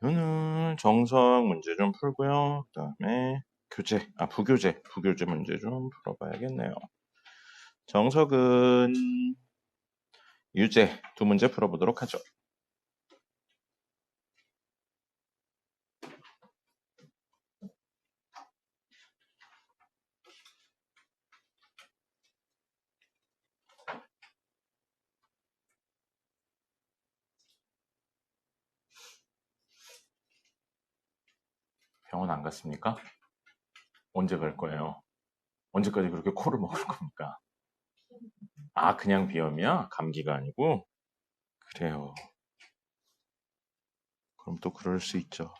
오늘 정석 문제 좀 풀고요. 그 다음에 부교재 문제 좀 풀어봐야겠네요. 정석은 유제 두 문제 풀어보도록 하죠. 병원 안 갔습니까? 언제 갈 거예요? 언제까지 그렇게 코를 먹을 겁니까? 아, 그냥 비염이야? 감기가 아니고? 그래요. 그럼 또 그럴 수 있죠.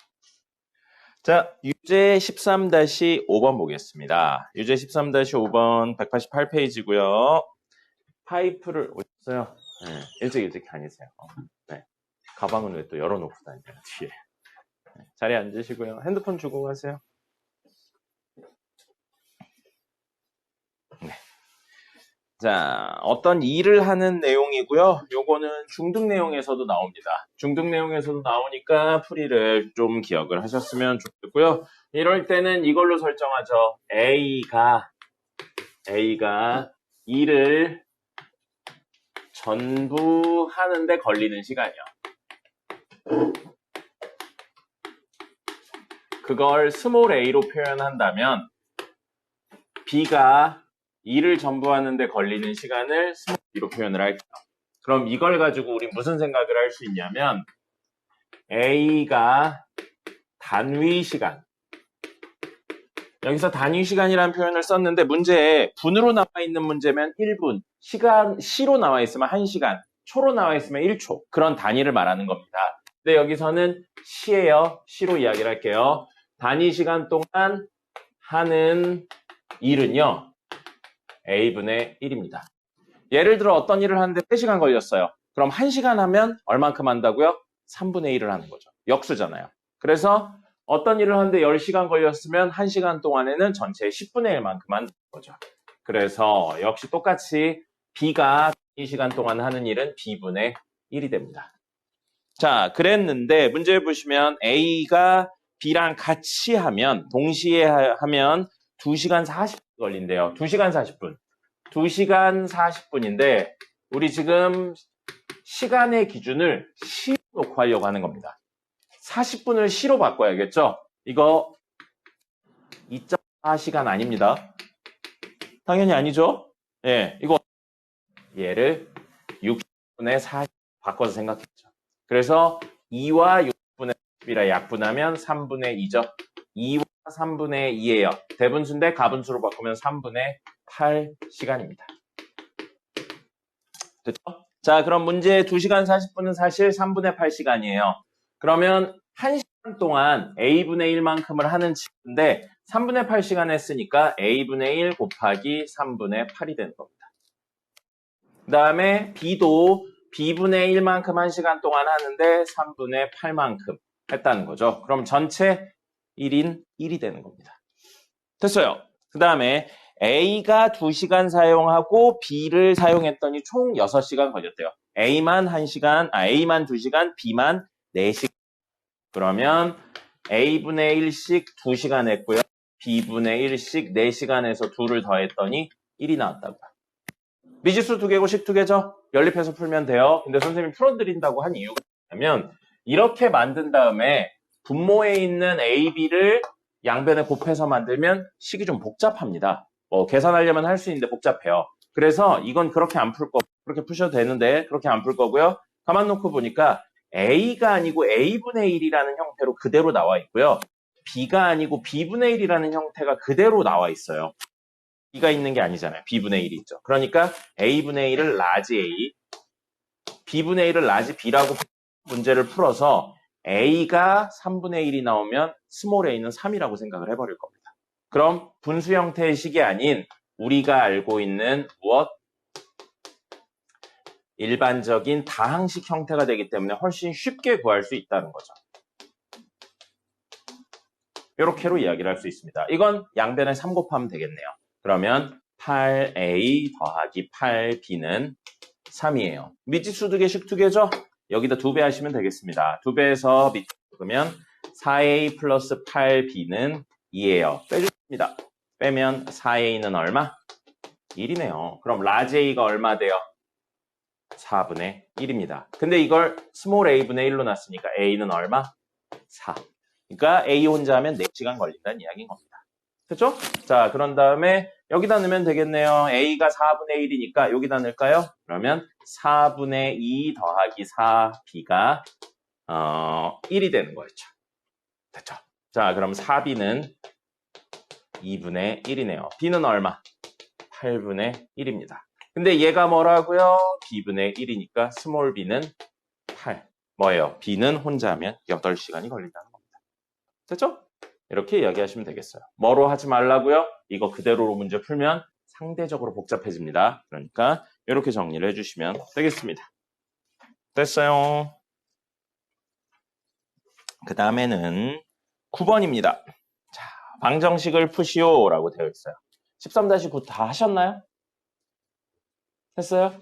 자, 유제 13-5번 보겠습니다. 유제 13-5번 188페이지고요. 파이프를 오셨어요? 네, 일찍 다니세요. 네. 가방은 왜 또 열어놓고 다니세요, 뒤에. 네, 자리에 앉으시고요. 핸드폰 주고 가세요. 네. 자, 어떤 일을 하는 내용이고요. 요거는 중등 내용에서도 나옵니다. 중등 내용에서도 나오니까 풀이를 좀 기억을 하셨으면 좋겠고요. 이럴 때는 이걸로 설정하죠. A가 일을 전부 하는데 걸리는 시간이요. 그걸 스몰 a로 표현한다면 B가 일을 전부 하는데 걸리는 시간을 스몰 b로 표현을 할게요. 그럼 이걸 가지고 우리 무슨 생각을 할 수 있냐면 A가 단위 시간, 여기서 단위 시간이라는 표현을 썼는데 문제에 분으로 나와 있는 문제면 1분, 시로 나와 있으면 1시간, 초로 나와 있으면 1초, 그런 단위를 말하는 겁니다. 근데 여기서는 시예요. 시로 이야기를 할게요. 단위 시간 동안 하는 일은요, A분의 1입니다. 예를 들어 어떤 일을 하는데 3시간 걸렸어요. 그럼 1시간 하면 얼만큼 한다고요? 3분의 1을 하는 거죠. 역수잖아요. 그래서 어떤 일을 하는데 10시간 걸렸으면 1시간 동안에는 전체의 10분의 1만큼 하는 거죠. 그래서 역시 똑같이 B가 이 시간 동안 하는 일은 B분의 1이 됩니다. 자, 그랬는데 문제 보시면 A가 B랑 같이 하면, 동시에 하면 2시간 40분 걸린대요. 2시간 40분. 2시간 40분인데 우리 지금 시간의 기준을 시로 놓고 하려고 하는 겁니다. 40분을 시로 바꿔야겠죠? 이거 2.4시간 아닙니다. 당연히 아니죠? 예, 이거 얘를 60분의 40 바꿔서 생각했죠. 그래서 2와 6분의 10이라 약분하면 3분의 2죠. 2와 3분의 2예요. 대분수인데 가분수로 바꾸면 3분의 8시간입니다. 됐죠? 자, 그럼 문제 2시간 40분은 사실 3분의 8시간이에요. 그러면 1시간 동안 A분의 1만큼을 하는 친구인데 3분의 8시간 했으니까 A분의 1 곱하기 3분의 8이 되는 겁니다. 그 다음에 B도 B분의 1만큼 1시간 동안 하는데 3분의 8만큼 했다는 거죠. 그럼 전체 1인 1이 되는 겁니다. 됐어요. 그 다음에 A가 2시간 사용하고 B를 사용했더니 총 6시간 걸렸대요. A만 2시간, B만 4시간. 그러면 A분의 1씩 2시간 했고요. B분의 1씩 4시간 해서 2를 더했더니 1이 나왔다고요. 미지수 2개고 식 2개죠? 연립해서 풀면 돼요. 근데 선생님이 풀어드린다고 한 이유가 뭐냐면 이렇게 만든 다음에 분모에 있는 A, B를 양변에 곱해서 만들면 식이 좀 복잡합니다. 계산하려면 할 수 있는데 복잡해요. 그래서 이건 그렇게 안 풀 거고 그렇게 푸셔도 되는데 그렇게 안 풀 거고요. 가만 놓고 보니까 A가 아니고 A분의 1이라는 형태로 그대로 나와 있고요. B가 아니고 B분의 1이라는 형태가 그대로 나와 있어요. B가 있는 게 아니잖아요. B분의 1이 있죠. 그러니까 A분의 1을 라지 A, B분의 1을 라지 B라고 문제를 풀어서 A가 3분의 1이 나오면 스몰 a는 3이라고 생각을 해버릴 겁니다. 그럼 분수 형태의 식이 아닌 우리가 알고 있는 무엇? 일반적인 다항식 형태가 되기 때문에 훨씬 쉽게 구할 수 있다는 거죠. 이렇게로 이야기를 할 수 있습니다. 이건 양변에 3 곱하면 되겠네요. 그러면 8a 더하기 8b는 3이에요. 미지수 2개, 식 2개죠? 여기다 2배 하시면 되겠습니다. 2배에서 그러면 4a 플러스 8b는 2예요. 빼줍니다. 빼면 4a는 얼마? 1이네요. 그럼 라지 a가 얼마 돼요? 4분의 1입니다. 근데 이걸 스몰 a분의 1로 놨으니까 a는 얼마? 4. 그러니까 a 혼자 하면 4시간 걸린다는 이야기인 겁니다. 됐죠? 자, 그런 다음에 여기다 넣으면 되겠네요. a가 4분의 1이니까 여기다 넣을까요? 그러면 4분의 2 더하기 4b가 1이 되는 거였죠. 됐죠? 자, 그럼 4b는 2분의 1이네요. b는 얼마? 8분의 1입니다. 근데 얘가 뭐라고요? b분의 1이니까 스몰 b는 8. 뭐예요? b는 혼자 하면 8시간이 걸린다는 겁니다. 됐죠? 이렇게 이야기하시면 되겠어요. 뭐로 하지 말라고요? 이거 그대로 문제 풀면 상대적으로 복잡해집니다. 그러니까 이렇게 정리를 해주시면 되겠습니다. 됐어요. 그 다음에는 9번입니다. 자, 방정식을 푸시오라고 되어 있어요. 13-9 다 하셨나요? 했어요?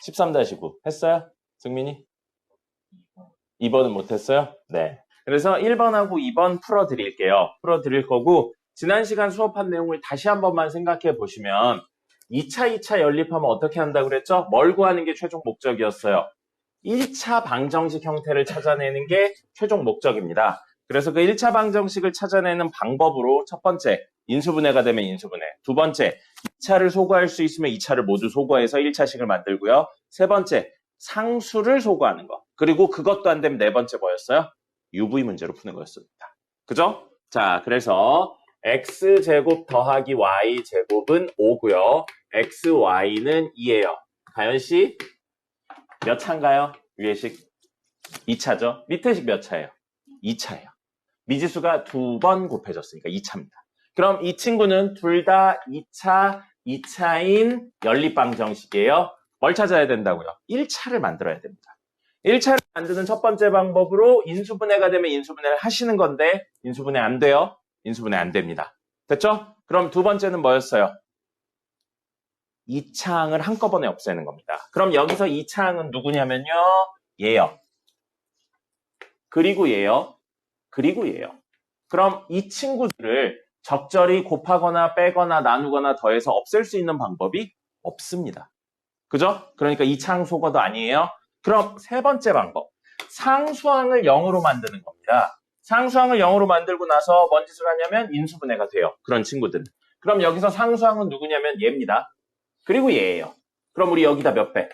13-9 했어요? 승민이? 2번은 못했어요? 네. 그래서 1번하고 2번 풀어드릴게요. 풀어드릴 거고 지난 시간 수업한 내용을 다시 한 번만 생각해 보시면 2차 연립하면 어떻게 한다고 그랬죠? 뭘 구하는 게 최종 목적이었어요. 1차 방정식 형태를 찾아내는 게 최종 목적입니다. 그래서 그 1차 방정식을 찾아내는 방법으로 첫 번째, 인수분해가 되면 인수분해. 두 번째, 2차를 소구할 수 있으면 2차를 모두 소구해서 1차식을 만들고요. 세 번째, 상수를 소구하는 거. 그리고 그것도 안 되면 네 번째 뭐였어요? UV 문제로 푸는 거였습니다. 그죠? 자, 그래서 x제곱 더하기 y제곱은 5고요. xy는 2예요. 가연씨, 몇 차인가요? 위에식 2차죠? 밑에식 몇 차예요? 2차예요. 미지수가 2번 곱해졌으니까 2차입니다. 그럼 이 친구는 둘 다 2차인 연립방정식이에요. 뭘 찾아야 된다고요? 1차를 만들어야 됩니다. 1차를 만드는 첫 번째 방법으로 인수분해가 되면 인수분해를 하시는 건데 인수분해 안 돼요? 인수분해 안 됩니다. 됐죠? 그럼 두 번째는 뭐였어요? 2차항을 한꺼번에 없애는 겁니다. 그럼 여기서 2차항은 누구냐면요. 얘요. 그리고 얘요. 그리고 얘요. 그럼 이 친구들을 적절히 곱하거나 빼거나 나누거나 더해서 없앨 수 있는 방법이 없습니다. 그죠? 그러니까 2차항 소거도 아니에요. 그럼 세 번째 방법. 상수항을 0으로 만드는 겁니다. 상수항을 0으로 만들고 나서 뭔 짓을 하냐면 인수분해가 돼요. 그런 친구들은. 그럼 여기서 상수항은 누구냐면 얘입니다. 그리고 얘예요. 그럼 우리 여기다 몇 배?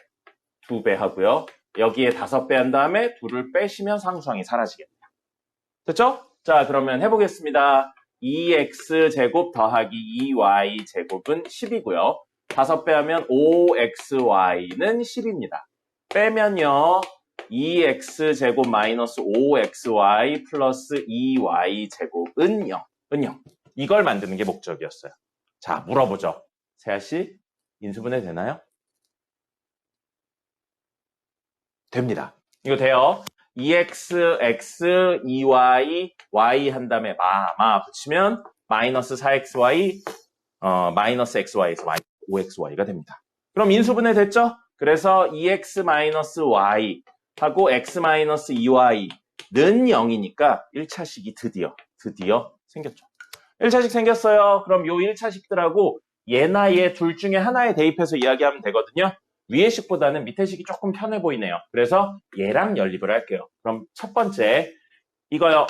2배 하고요. 여기에 5배 한 다음에 2를 빼시면 상수항이 사라지겠네요. 됐죠? 자, 그러면 해보겠습니다. 2x제곱 더하기 2y제곱은 10이고요. 5배 하면 5xy는 10입니다. 빼면요. 2x제곱 마이너스 5xy 플러스 2y제곱은 0. 은 0. 이걸 만드는 게 목적이었어요. 자, 물어보죠. 세아씨, 인수분해 되나요? 됩니다. 이거 돼요. 2x, x, 2y, y 한 다음에 붙이면 마이너스 4xy, 마이너스 xy에서 5xy가 됩니다. 그럼 인수분해 됐죠? 그래서 2x 마이너스 y 하고 x 마이너스 2y는 0이니까 1차식이 드디어 생겼죠. 1차식 생겼어요. 그럼 요 1차식들하고 얘나 얘 둘 중에 하나에 대입해서 이야기하면 되거든요. 위에 식보다는 밑에 식이 조금 편해 보이네요. 그래서 얘랑 연립을 할게요. 그럼 첫 번째 이거요.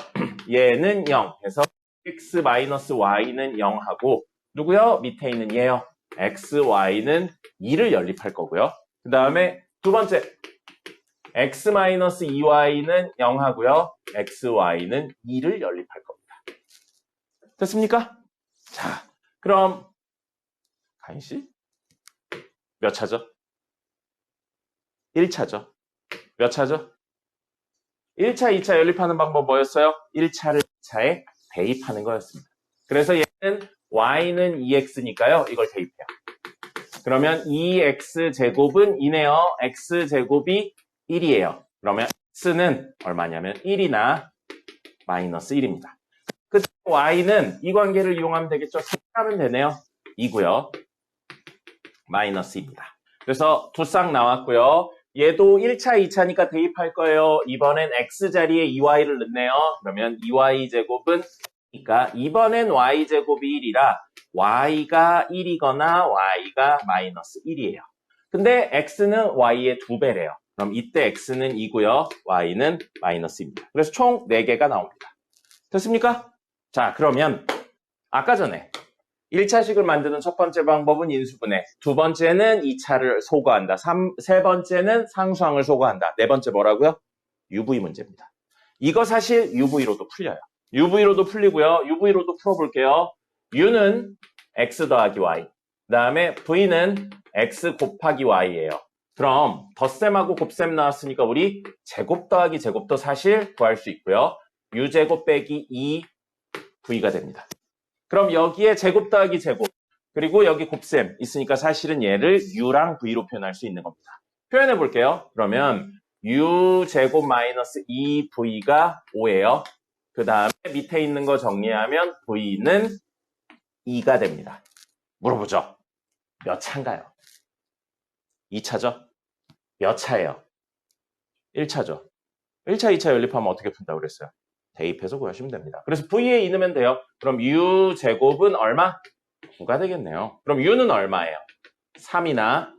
얘는 0 해서 x-y는 0 하고 누구요? 밑에 있는 얘요. xy는 2를 연립할 거고요. 그 다음에 두 번째 x-2y는 0 하고요. xy는 2를 연립할 겁니다. 됐습니까? 자, 그럼 가인씨 몇 차죠? 1차죠. 몇 차죠? 1차, 2차 연립하는 방법 뭐였어요? 1차를 2차에 대입하는 거였습니다. 그래서 얘는 y는 2x니까요. 이걸 대입해요. 그러면 2x제곱은 2네요. x제곱이 1이에요. 그러면 x는 얼마냐면 1이나 마이너스 1입니다. 그 y는 이 관계를 이용하면 되겠죠. 삭하면 되네요. 2고요. 마이너스 2입니다. 그래서 두 쌍 나왔고요. 얘도 1차, 2차니까 대입할 거예요. 이번엔 x 자리에 2y를 넣네요. 그러면 2y제곱은 그러니까 이번엔 y제곱이 1이라 y가 1이거나 y가 마이너스 1이에요. 근데 x는 y의 2배래요. 그럼 이때 x는 2고요. y는 마이너스입니다. 그래서 총 4개가 나옵니다. 됐습니까? 자, 그러면 아까 전에 1차식을 만드는 첫 번째 방법은 인수분해, 두 번째는 2차를 소거한다, 세 번째는 상수항을 소거한다, 네 번째 뭐라고요? UV 문제입니다. 이거 사실 UV로도 풀려요. UV로도 풀리고요. UV로도 풀어볼게요. U는 X 더하기 Y, 그 다음에 V는 X 곱하기 Y예요. 그럼 덧셈하고 곱셈 나왔으니까 우리 제곱 더하기 제곱도 사실 구할 수 있고요. U제곱 빼기 2V가 됩니다. 그럼 여기에 제곱 더하기 제곱, 그리고 여기 곱셈 있으니까 사실은 얘를 U랑 V로 표현할 수 있는 겁니다. 표현해 볼게요. 그러면 U제곱 마이너스 2V가 5예요. 그 다음에 밑에 있는 거 정리하면 V는 2가 됩니다. 물어보죠. 몇 차인가요? 2차죠? 몇 차예요? 1차죠. 1차, 2차 연립하면 어떻게 푼다고 그랬어요? 대입해서 구하시면 됩니다. 그래서 V에 2 넣으면 돼요. 그럼 U제곱은 얼마? 9가 되겠네요. 그럼 U는 얼마예요? 3이나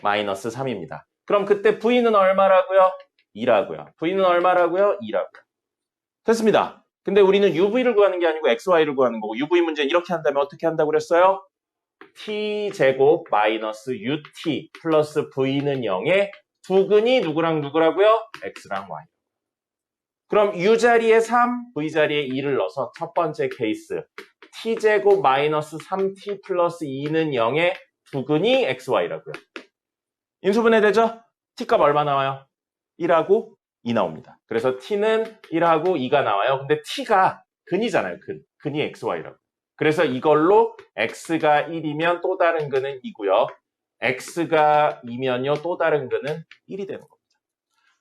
마이너스 3입니다. 그럼 그때 V는 얼마라고요? 2라고요. V는 얼마라고요? 2라고요. 됐습니다. 근데 우리는 UV를 구하는 게 아니고 XY를 구하는 거고, UV 문제는 이렇게 한다면 어떻게 한다고 그랬어요? T제곱 마이너스 UT 플러스 V는 0에 두근이 누구랑 누구라고요? X랑 Y. 그럼 U 자리에 3, V 자리에 2를 넣어서 첫 번째 케이스 T제곱 마이너스 3T 플러스 2는 0에 두근이 XY라고요. 인수분해 되죠? T값 얼마 나와요? 1하고 2 나옵니다. 그래서 T는 1하고 2가 나와요. 근데 T가 근이잖아요. 근이 XY라고. 그래서 이걸로 X가 1이면 또 다른 근은 2고요. X가 2면요. 또 다른 근은 1이 되는 겁니다.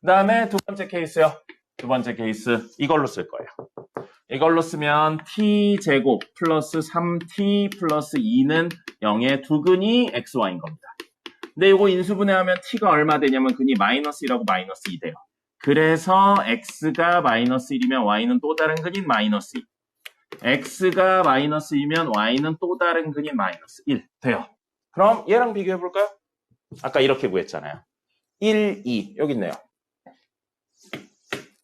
그 다음에 두 번째 케이스요. 두 번째 케이스 이걸로 쓸 거예요. 이걸로 쓰면 T제곱 플러스 3T 플러스 2는 0의 두근이 XY인 겁니다. 근데 이거 인수분해하면 T가 얼마 되냐면 근이 마이너스 1하고 마이너스 2 돼요. 그래서 X가 마이너스 1이면 Y는 또 다른 근인 마이너스 2. X가 마이너스 2면 Y는 또 다른 근인 마이너스 1 돼요. 그럼 얘랑 비교해 볼까요? 아까 이렇게 구했잖아요. 1, 2 여기 있네요.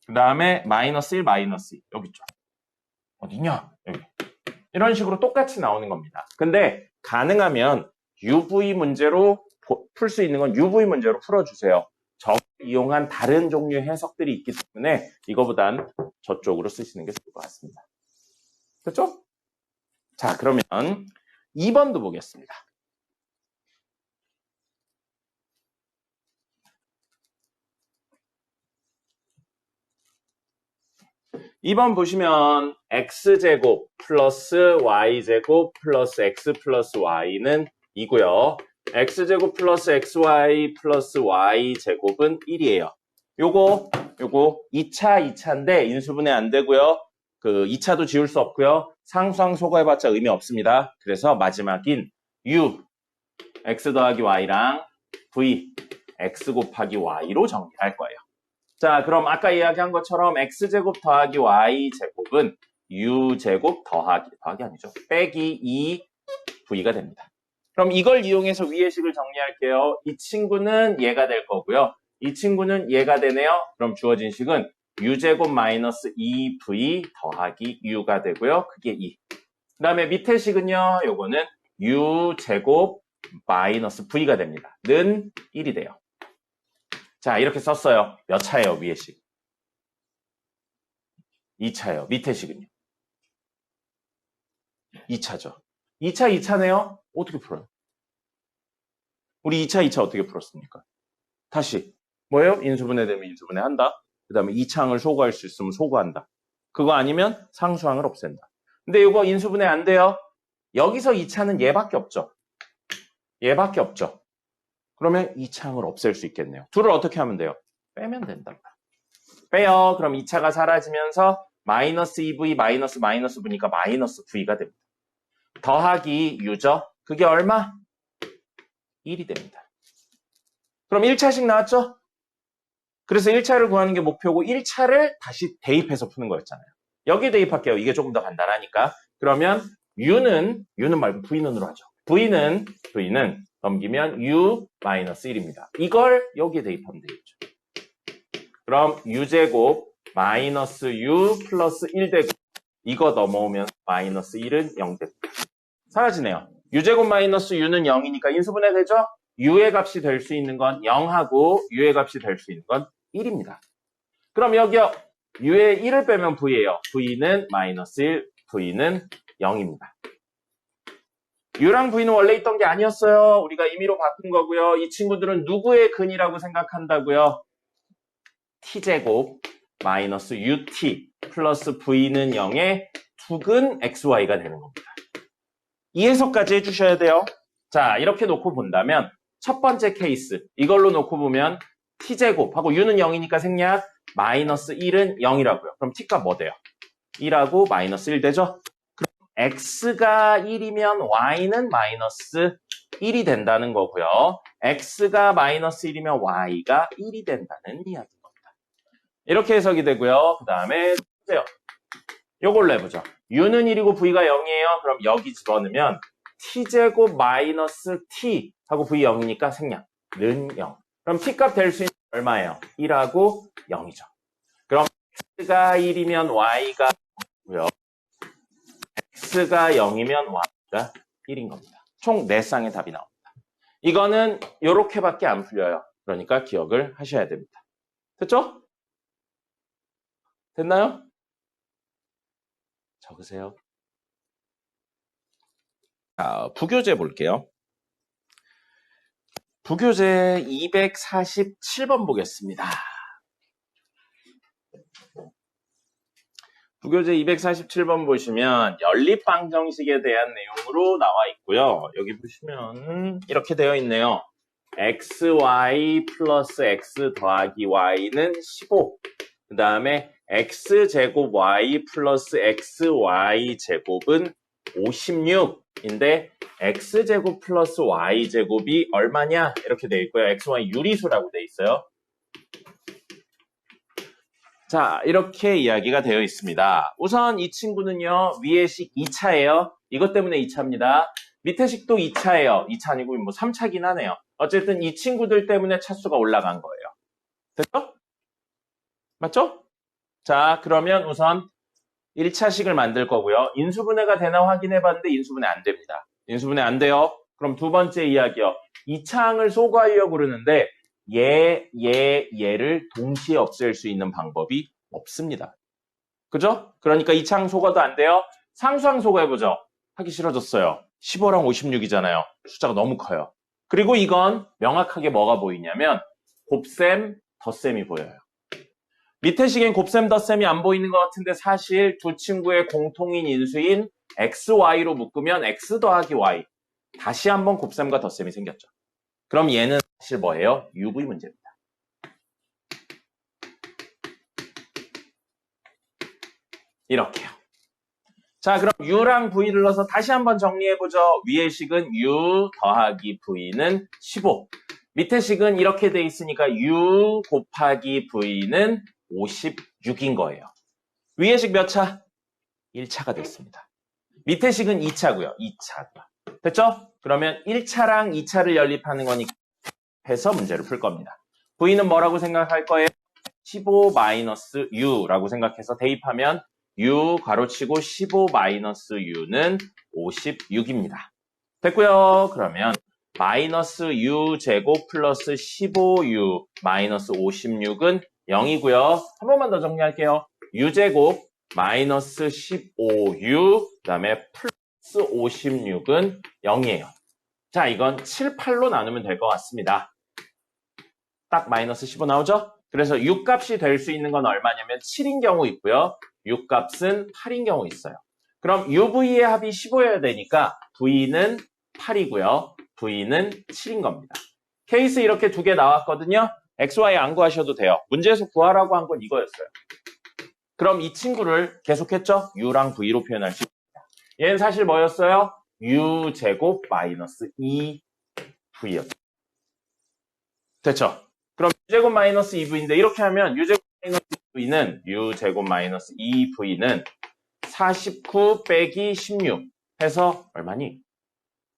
그 다음에 마이너스 1, 마이너스 2 여기 있죠. 어디냐? 여기. 이런 식으로 똑같이 나오는 겁니다. 근데 가능하면 UV 문제로 풀 수 있는 건 UV 문제로 풀어주세요. 저걸 이용한 다른 종류의 해석들이 있기 때문에 이거보단 저쪽으로 쓰시는 게 좋을 것 같습니다. 됐죠? 자, 그러면 2번도 보겠습니다. 2번 보시면 x제곱 플러스 y제곱 플러스 x 플러스 y는 2고요. x제곱 플러스 xy 플러스 y제곱은 1이에요. 요거 2차, 2차인데 인수분해 안 되고요. 그 2차도 지울 수 없고요. 상수항 소거해봤자 의미 없습니다. 그래서 마지막인 u, x 더하기 y랑 v, x 곱하기 y로 정리할 거예요. 자, 그럼 아까 이야기한 것처럼 x제곱 더하기 y제곱은 u제곱 더하기 아니죠. 빼기 2v가 됩니다. 그럼 이걸 이용해서 위의 식을 정리할게요. 이 친구는 얘가 될 거고요. 이 친구는 얘가 되네요. 그럼 주어진 식은 u제곱 마이너스 2v 더하기 u가 되고요. 그게 2. 그 다음에 밑에 식은요. 요거는 u제곱 마이너스 v가 됩니다. 는 1이 돼요. 자, 이렇게 썼어요. 몇 차예요, 위의 식? 2차예요. 밑에 식은요? 2차죠. 2차, 2차네요? 어떻게 풀어요? 우리 2차, 2차 어떻게 풀었습니까? 다시. 뭐예요? 인수분해 되면 인수분해 한다. 그 다음에 2차항을 소거할 수 있으면 소거한다. 그거 아니면 상수항을 없앤다. 근데 이거 인수분해 안 돼요? 여기서 2차는 얘밖에 없죠. 얘밖에 없죠. 그러면 2차항을 없앨 수 있겠네요. 둘을 어떻게 하면 돼요? 빼면 된다. 빼요. 그럼 2차가 사라지면서 마이너스 2v 마이너스 v니까 마이너스 v가 됩니다. 더하기 u죠. 그게 얼마? 1이 됩니다. 그럼 1차식 나왔죠? 그래서 1차를 구하는 게 목표고 1차를 다시 대입해서 푸는 거였잖아요. 여기에 대입할게요. 이게 조금 더 간단하니까. 그러면 U는 말고 V는으로 하죠. V는 넘기면 U-1입니다. 이걸 여기에 대입하면 되겠죠. 그럼 U제곱 마이너스 U 플러스 1되고 이거 넘어오면 마이너스 1은 0되고 사라지네요. U제곱 마이너스 U는 0이니까 인수분해 되죠? U의 값이 될 수 있는 건 0하고 U의 값이 될 수 있는 건 1입니다. 그럼 여기요. U의 1을 빼면 V예요. V는 마이너스 1, V는 0입니다. U랑 V는 원래 있던 게 아니었어요. 우리가 임의로 바꾼 거고요. 이 친구들은 누구의 근이라고 생각한다고요? T제곱 마이너스 UT 플러스 V는 0의 두근 XY가 되는 겁니다. 이 해석까지 해주셔야 돼요. 자, 이렇게 놓고 본다면 첫 번째 케이스 이걸로 놓고 보면 T제곱하고 U는 0이니까 생략 마이너스 1은 0이라고요. 그럼 T값 뭐 돼요? 1하고 마이너스 1 되죠? 그럼 X가 1이면 Y는 마이너스 1이 된다는 거고요. X가 마이너스 1이면 Y가 1이 된다는 이야기입니다. 이렇게 해석이 되고요. 그 다음에 보세요. 요걸로 해보죠. U는 1이고 V가 0이에요. 그럼 여기 집어넣으면 T제곱 마이너스 T 하고 V 0이니까 생략 는 0. 그럼 T값 될 수 있는 얼마예요? 1하고 0이죠. 그럼 X가 1이면 Y가 0이고요. X가 0이면 Y가 1인 겁니다. 총 4쌍의 답이 나옵니다. 이거는 이렇게밖에 안 풀려요. 그러니까 기억을 하셔야 됩니다. 됐죠? 됐나요? 적으세요. 자, 부교재 볼게요. 부교재 247번 보겠습니다. 부교재 247번 보시면 연립방정식에 대한 내용으로 나와 있고요. 여기 보시면 이렇게 되어 있네요. xy 플러스 x 더하기 y는 15. 그 다음에 x제곱 y 플러스 xy 제곱은 56인데 x제곱 플러스 y제곱이 얼마냐? 이렇게 되어 있고요. xy 유리수라고 되어 있어요. 자, 이렇게 이야기가 되어 있습니다. 우선 이 친구는요. 위의 식 2차예요. 이것 때문에 2차입니다. 밑에 식도 2차예요. 2차 아니고 뭐 3차긴 하네요. 어쨌든 이 친구들 때문에 차수가 올라간 거예요. 됐죠? 맞죠? 자, 그러면 우선 1차식을 만들 거고요. 인수분해가 되나 확인해 봤는데 인수분해 안 됩니다. 인수분해 안 돼요. 그럼 두 번째 이야기요. 2차항을 소거하려고 그러는데 얘를 동시에 없앨 수 있는 방법이 없습니다. 그죠? 그러니까 2차항 소거도 안 돼요. 상수항 소거해보죠. 하기 싫어졌어요. 15랑 56이잖아요. 숫자가 너무 커요. 그리고 이건 명확하게 뭐가 보이냐면 곱셈, 덧셈이 보여요. 밑에 식엔 곱셈, 덧셈이 안 보이는 것 같은데 사실 두 친구의 공통인 인수인 xy로 묶으면 x 더하기 y 다시 한번 곱셈과 덧셈이 생겼죠. 그럼 얘는 사실 뭐예요? UV 문제입니다. 이렇게요. 자, 그럼 U랑 V를 넣어서 다시 한번 정리해보죠. 위의 식은 U 더하기 V는 15. 밑에 식은 이렇게 돼 있으니까 U 곱하기 V는 56인 거예요. 위의 식 몇 차? 1차가 됐습니다. 밑에 식은 2차고요. 2차. 됐죠? 그러면 1차랑 2차를 연립하는 거니까 해서 문제를 풀 겁니다. V는 뭐라고 생각할 거예요? 15-U라고 생각해서 대입하면 U 가로치고 15-U는 56입니다. 됐고요. 그러면 마이너스 U 제곱 플러스 15U 마이너스 56은 0이고요. 한 번만 더 정리할게요. U 제곱 마이너스 15U 그 다음에 플러스 56은 0이에요. 자, 이건 7, 8로 나누면 될 것 같습니다. 딱 마이너스 15 나오죠? 그래서 U 값이 될 수 있는 건 얼마냐면 7인 경우 있고요. U 값은 8인 경우 있어요. 그럼 UV의 합이 15여야 되니까 V는 8이고요. V는 7인 겁니다. 케이스 이렇게 두 개 나왔거든요. XY 안 구하셔도 돼요. 문제에서 구하라고 한 건 이거였어요. 그럼 이 친구를 계속했죠? U랑 V로 표현할 수 있습니다. 얘는 사실 뭐였어요? U 제곱 마이너스 2V였죠. 됐죠? 그럼 U제곱 마이너스 2V인데 이렇게 하면 U제곱 마이너스 2V는 U제곱 마이너스 2V는 49 빼기 16 해서 얼마니?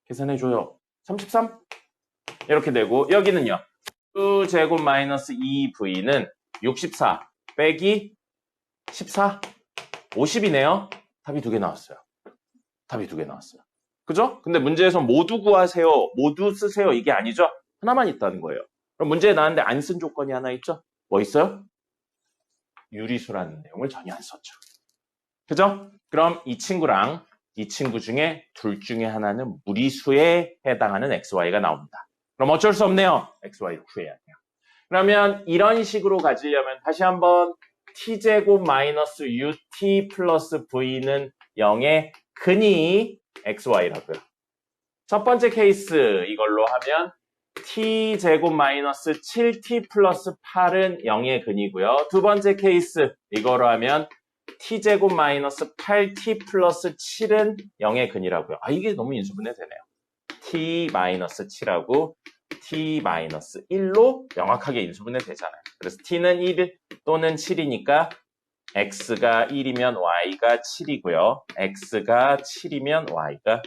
계산해줘요. 33? 이렇게 되고 여기는요. U제곱 마이너스 2V는 64 빼기 14? 50이네요. 답이 2개 나왔어요. 답이 2개 나왔어요. 그죠? 근데 문제에서 모두 구하세요. 모두 쓰세요. 이게 아니죠? 하나만 있다는 거예요. 그럼 문제에 나왔는데 안 쓴 조건이 하나 있죠? 뭐 있어요? 유리수라는 내용을 전혀 안 썼죠. 그죠? 그럼 이 친구랑 이 친구 중에 둘 중에 하나는 무리수에 해당하는 XY가 나옵니다. 그럼 어쩔 수 없네요. XY 구해야 돼요. 그러면 이런 식으로 가지려면 다시 한번 t제곱 마이너스 ut 플러스 v는 0의 근이 xy라고요. 첫 번째 케이스 이걸로 하면 t제곱 마이너스 7t 플러스 8은 0의 근이고요. 두 번째 케이스 이거로 하면 t제곱 마이너스 8t 플러스 7은 0의 근이라고요. 아, 이게 너무 인수분해 되네요. t 마이너스 7하고 t 마이너스 1로 명확하게 인수분해 되잖아요. 그래서 t는 1 또는 7이니까 x가 1이면 y가 7이고요. x가 7이면 y가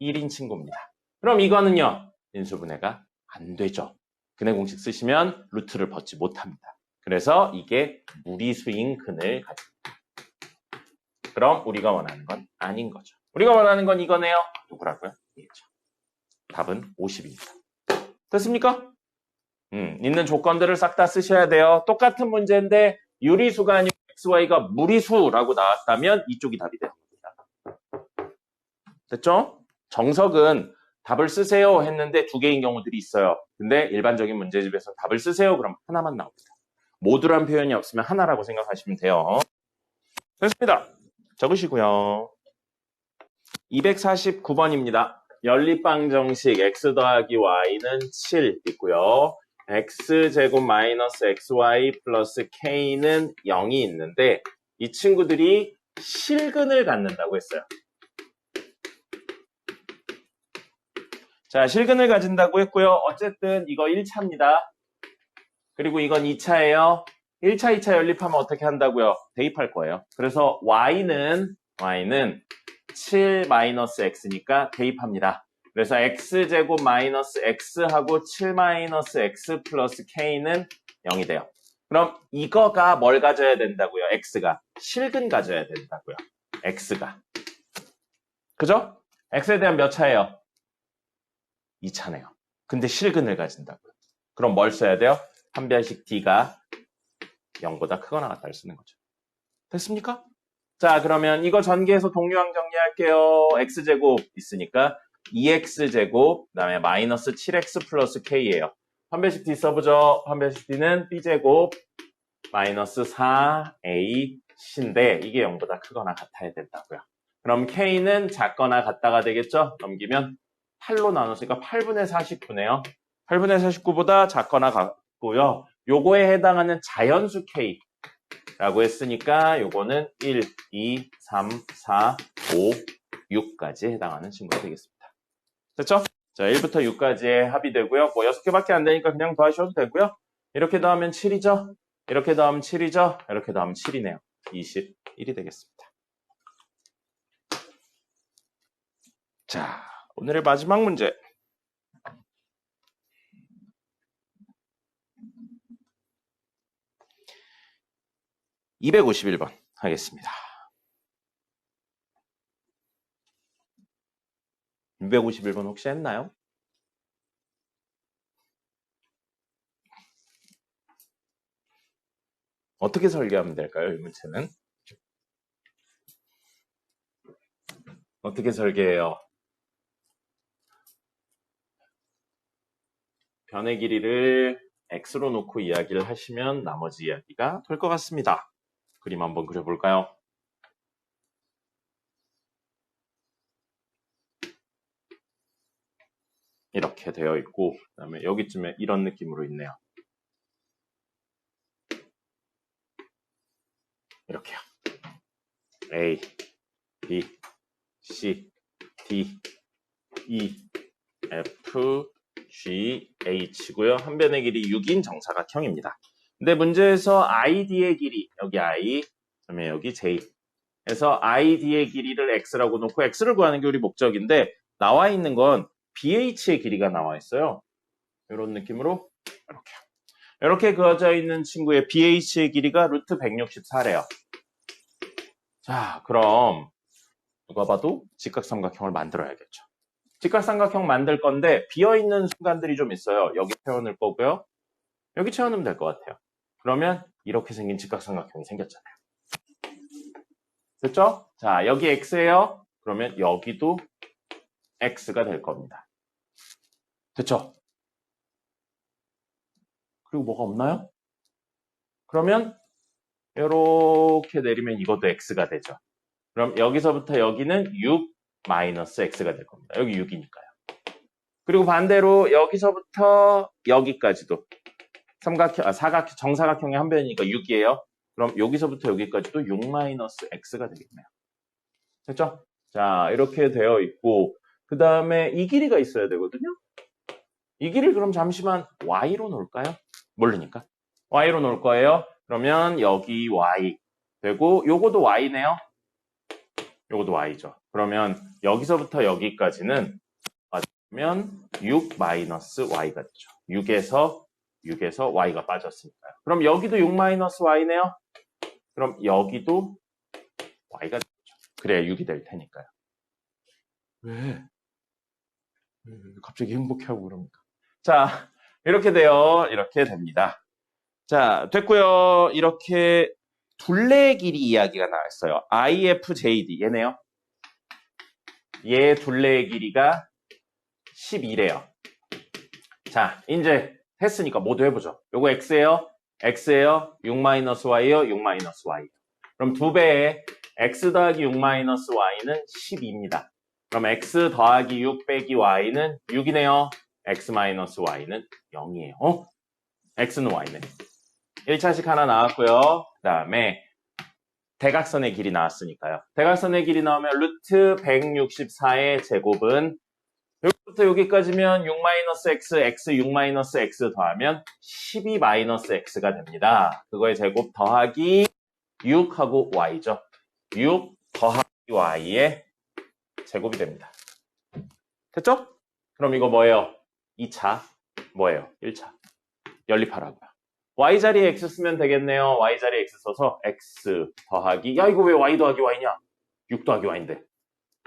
1인 친구입니다. 그럼 이거는요. 인수분해가 안 되죠. 근의 공식 쓰시면 루트를 벗지 못합니다. 그래서 이게 무리수인 근을 가집니다. 그럼 우리가 원하는 건 아닌 거죠. 우리가 원하는 건 이거네요. 누구라고요? 이겠죠. 답은 50입니다. 됐습니까? 있는 조건들을 싹 다 쓰셔야 돼요. 똑같은 문제인데 유리수가 아니고 xy가 무리수라고 나왔다면 이쪽이 답이 되는 겁니다. 됐죠? 정석은 답을 쓰세요 했는데 2개인 경우들이 있어요. 근데 일반적인 문제집에서 답을 쓰세요 그럼 하나만 나옵니다. 모두란 표현이 없으면 하나라고 생각하시면 돼요. 됐습니다. 적으시고요. 249번입니다. 연립방 정식 x 더하기 y는 7 있고요. x제곱 마이너스 xy 플러스 k는 0이 있는데 이 친구들이 실근을 갖는다고 했어요. 자, 실근을 가진다고 했고요. 어쨌든 이거 1차입니다. 그리고 이건 2차예요. 1차, 2차 연립하면 어떻게 한다고요? 대입할 거예요. 그래서 y는 7 마이너스 x니까 대입합니다. 그래서 x제곱 마이너스 x하고 7 마이너스 x 플러스 k는 0이 돼요. 그럼 이거가 뭘 가져야 된다고요? x가. 실근 가져야 된다고요. x가. 그죠? x에 대한 몇 차예요? 2차네요. 근데 실근을 가진다고요. 그럼 뭘 써야 돼요? 한 변씩 d가 0보다 크거나 같다를 쓰는 거죠. 됐습니까? 자, 그러면 이거 전개해서 동류항 정리할게요. x제곱 있으니까 2x제곱, 그 다음에 마이너스 7x 플러스 k예요. 판별식 d 써보죠. 판별식 d는 b제곱 마이너스 4ac인데 이게 0보다 크거나 같아야 된다고요. 그럼 k는 작거나 같다가 되겠죠? 넘기면 8로 나눴으니까 8분의 49네요. 8분의 49보다 작거나 같고요. 요거에 해당하는 자연수 k 라고 했으니까 요거는 1, 2, 3, 4, 5, 6까지 해당하는 친구가 되겠습니다. 됐죠? 자, 1부터 6까지의 합이 되고요. 뭐 6개밖에 안 되니까 그냥 더하셔도 되고요. 이렇게 더하면 7이죠? 이렇게 더하면 7이죠? 이렇게 더하면 7이네요. 21이 되겠습니다. 자, 오늘의 마지막 문제. 251번 하겠습니다. 251번 혹시 했나요? 어떻게 설계하면 될까요? 이 문제는 어떻게 설계해요? 변의 길이를 x로 놓고 이야기를 하시면 나머지 이야기가 될 것 같습니다. 그림 한번 그려볼까요? 이렇게 되어 있고 그 다음에 여기쯤에 이런 느낌으로 있네요. 이렇게요. A, B, C, D, E, F, GH고요. 한 변의 길이 6인 정사각형입니다. 근데 문제에서 ID의 길이, 여기 I, 그다음에 여기 J. 그래서 ID의 길이를 X라고 놓고 X를 구하는 게 우리 목적인데 나와 있는 건 BH의 길이가 나와 있어요. 이런 느낌으로 이렇게 그어져 있는 친구의 BH의 길이가 루트 164래요. 자, 그럼 누가 봐도 직각삼각형을 만들어야겠죠. 직각삼각형 만들 건데 비어있는 순간들이 좀 있어요. 여기 채워넣을 거고요. 여기 채워넣으면 될 것 같아요. 그러면 이렇게 생긴 직각삼각형이 생겼잖아요. 됐죠? 자, 여기 X예요. 그러면 여기도 X가 될 겁니다. 됐죠? 그리고 뭐가 없나요? 그러면 이렇게 내리면 이것도 X가 되죠. 그럼 여기서부터 여기는 6 마이너스 X가 될 겁니다. 여기 6이니까요. 그리고 반대로 여기서부터 여기까지도 사각형, 정사각형의 한 변이니까 6이에요. 그럼 여기서부터 여기까지도 6 마이너스 X가 되겠네요. 됐죠? 자, 이렇게 되어 있고 그 다음에 이 길이가 있어야 되거든요. 이 길이를 그럼 잠시만 Y로 놓을까요? 모르니까. Y로 놓을 거예요. 그러면 여기 Y 되고 요거도 Y네요. 요것도 Y죠. 그러면 여기서부터 여기까지는 맞으면 6 마이너스 Y가 되죠. 6에서 Y가 빠졌으니까요. 그럼 여기도 6 마이너스 Y네요. 그럼 여기도 Y가 되죠. 그래야 6이 될 테니까요. 왜? 갑자기 행복해하고 그럽니까? 자, 이렇게 돼요. 이렇게 됩니다. 자, 됐고요. 이렇게 둘레의 길이 이야기가 나왔어요. IFJD 얘네요. 얘 둘레의 길이가 12래요. 자, 이제 했으니까 모두 해보죠. 요거 X예요. X예요. 6-Y예요. 6-Y. 그럼 2배에 X 더하기 6-Y는 12입니다. 그럼 X 더하기 6 빼기 Y는 6이네요. X-Y는 0이에요. X는 Y네. 1차식 하나 나왔고요. 그 다음에 대각선의 길이 나왔으니까요. 대각선의 길이 나오면 루트 164의 제곱은 여기부터 여기까지면 6-X, X 6-X 더하면 12-X가 됩니다. 그거의 제곱 더하기 6하고 Y죠. 6 더하기 Y의 제곱이 됩니다. 됐죠? 그럼 이거 뭐예요? 2차. 뭐예요? 1차. 연립하라고요. Y자리에 X 쓰면 되겠네요. Y자리에 X 써서 X 더하기 이거 왜 Y 더하기 Y냐? 6 더하기 Y인데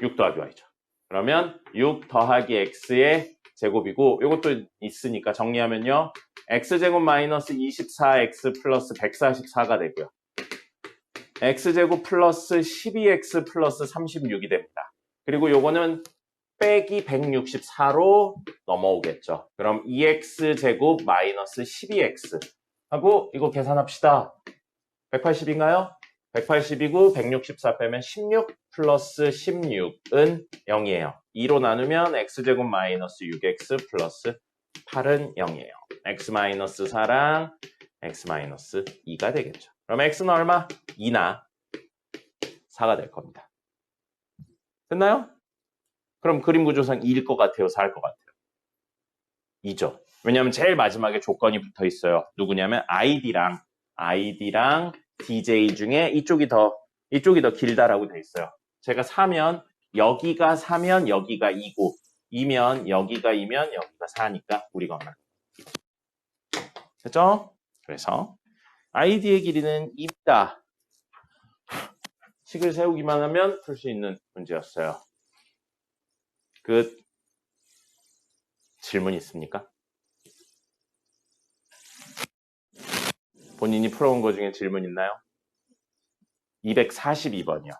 6 더하기 Y죠. 그러면 6 더하기 X의 제곱이고 이것도 있으니까 정리하면요. X제곱 마이너스 24X 플러스 144가 되고요. X제곱 플러스 12X 플러스 36이 됩니다. 그리고 요거는 빼기 164로 넘어오겠죠. 그럼 2X제곱 마이너스 12X 하고 이거 계산합시다. 180인가요? 180이고 164 빼면 16 플러스 16은 0이에요. 2로 나누면 X제곱 마이너스 6X 플러스 8은 0이에요. X 마이너스 4랑 X 마이너스 2가 되겠죠. 그럼 X는 얼마? 2나 4가 될 겁니다. 됐나요? 그럼 그림 구조상 2일 것 같아요? 4일 것 같아요? 2죠. 왜냐하면 제일 마지막에 조건이 붙어 있어요. 누구냐면 ID랑 DJ 중에 이쪽이 더 길다라고 돼 있어요. 제가 4면 여기가 4면 여기가 2고 2면 여기가 2면 여기가 4니까 우리가 얼마? 됐죠? 그래서 ID의 길이는 2다. 식을 세우기만 하면 풀 수 있는 문제였어요. 끝. 질문 있습니까? 본인이 풀어온 거 중에 질문 있나요? 242번이요.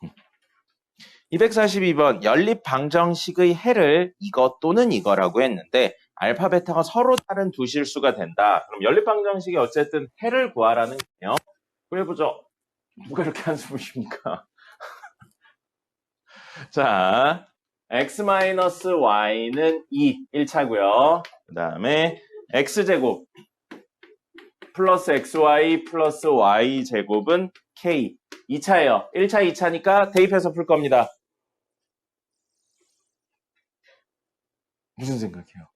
음. 242번 연립 방정식의 해를 이것 또는 이거라고 했는데 알파, 베타가 서로 다른 두 실수가 된다. 그럼 연립 방정식이 어쨌든 해를 구하라는 거예요. 구해보죠. 누가 이렇게 한숨을 쉽니까? 자, x-y는 2, 1차고요. 그 다음에 x제곱 플러스 xy 플러스 y제곱은 k, 2차예요. 1차, 2차니까 대입해서 풀 겁니다. 무슨 생각해요?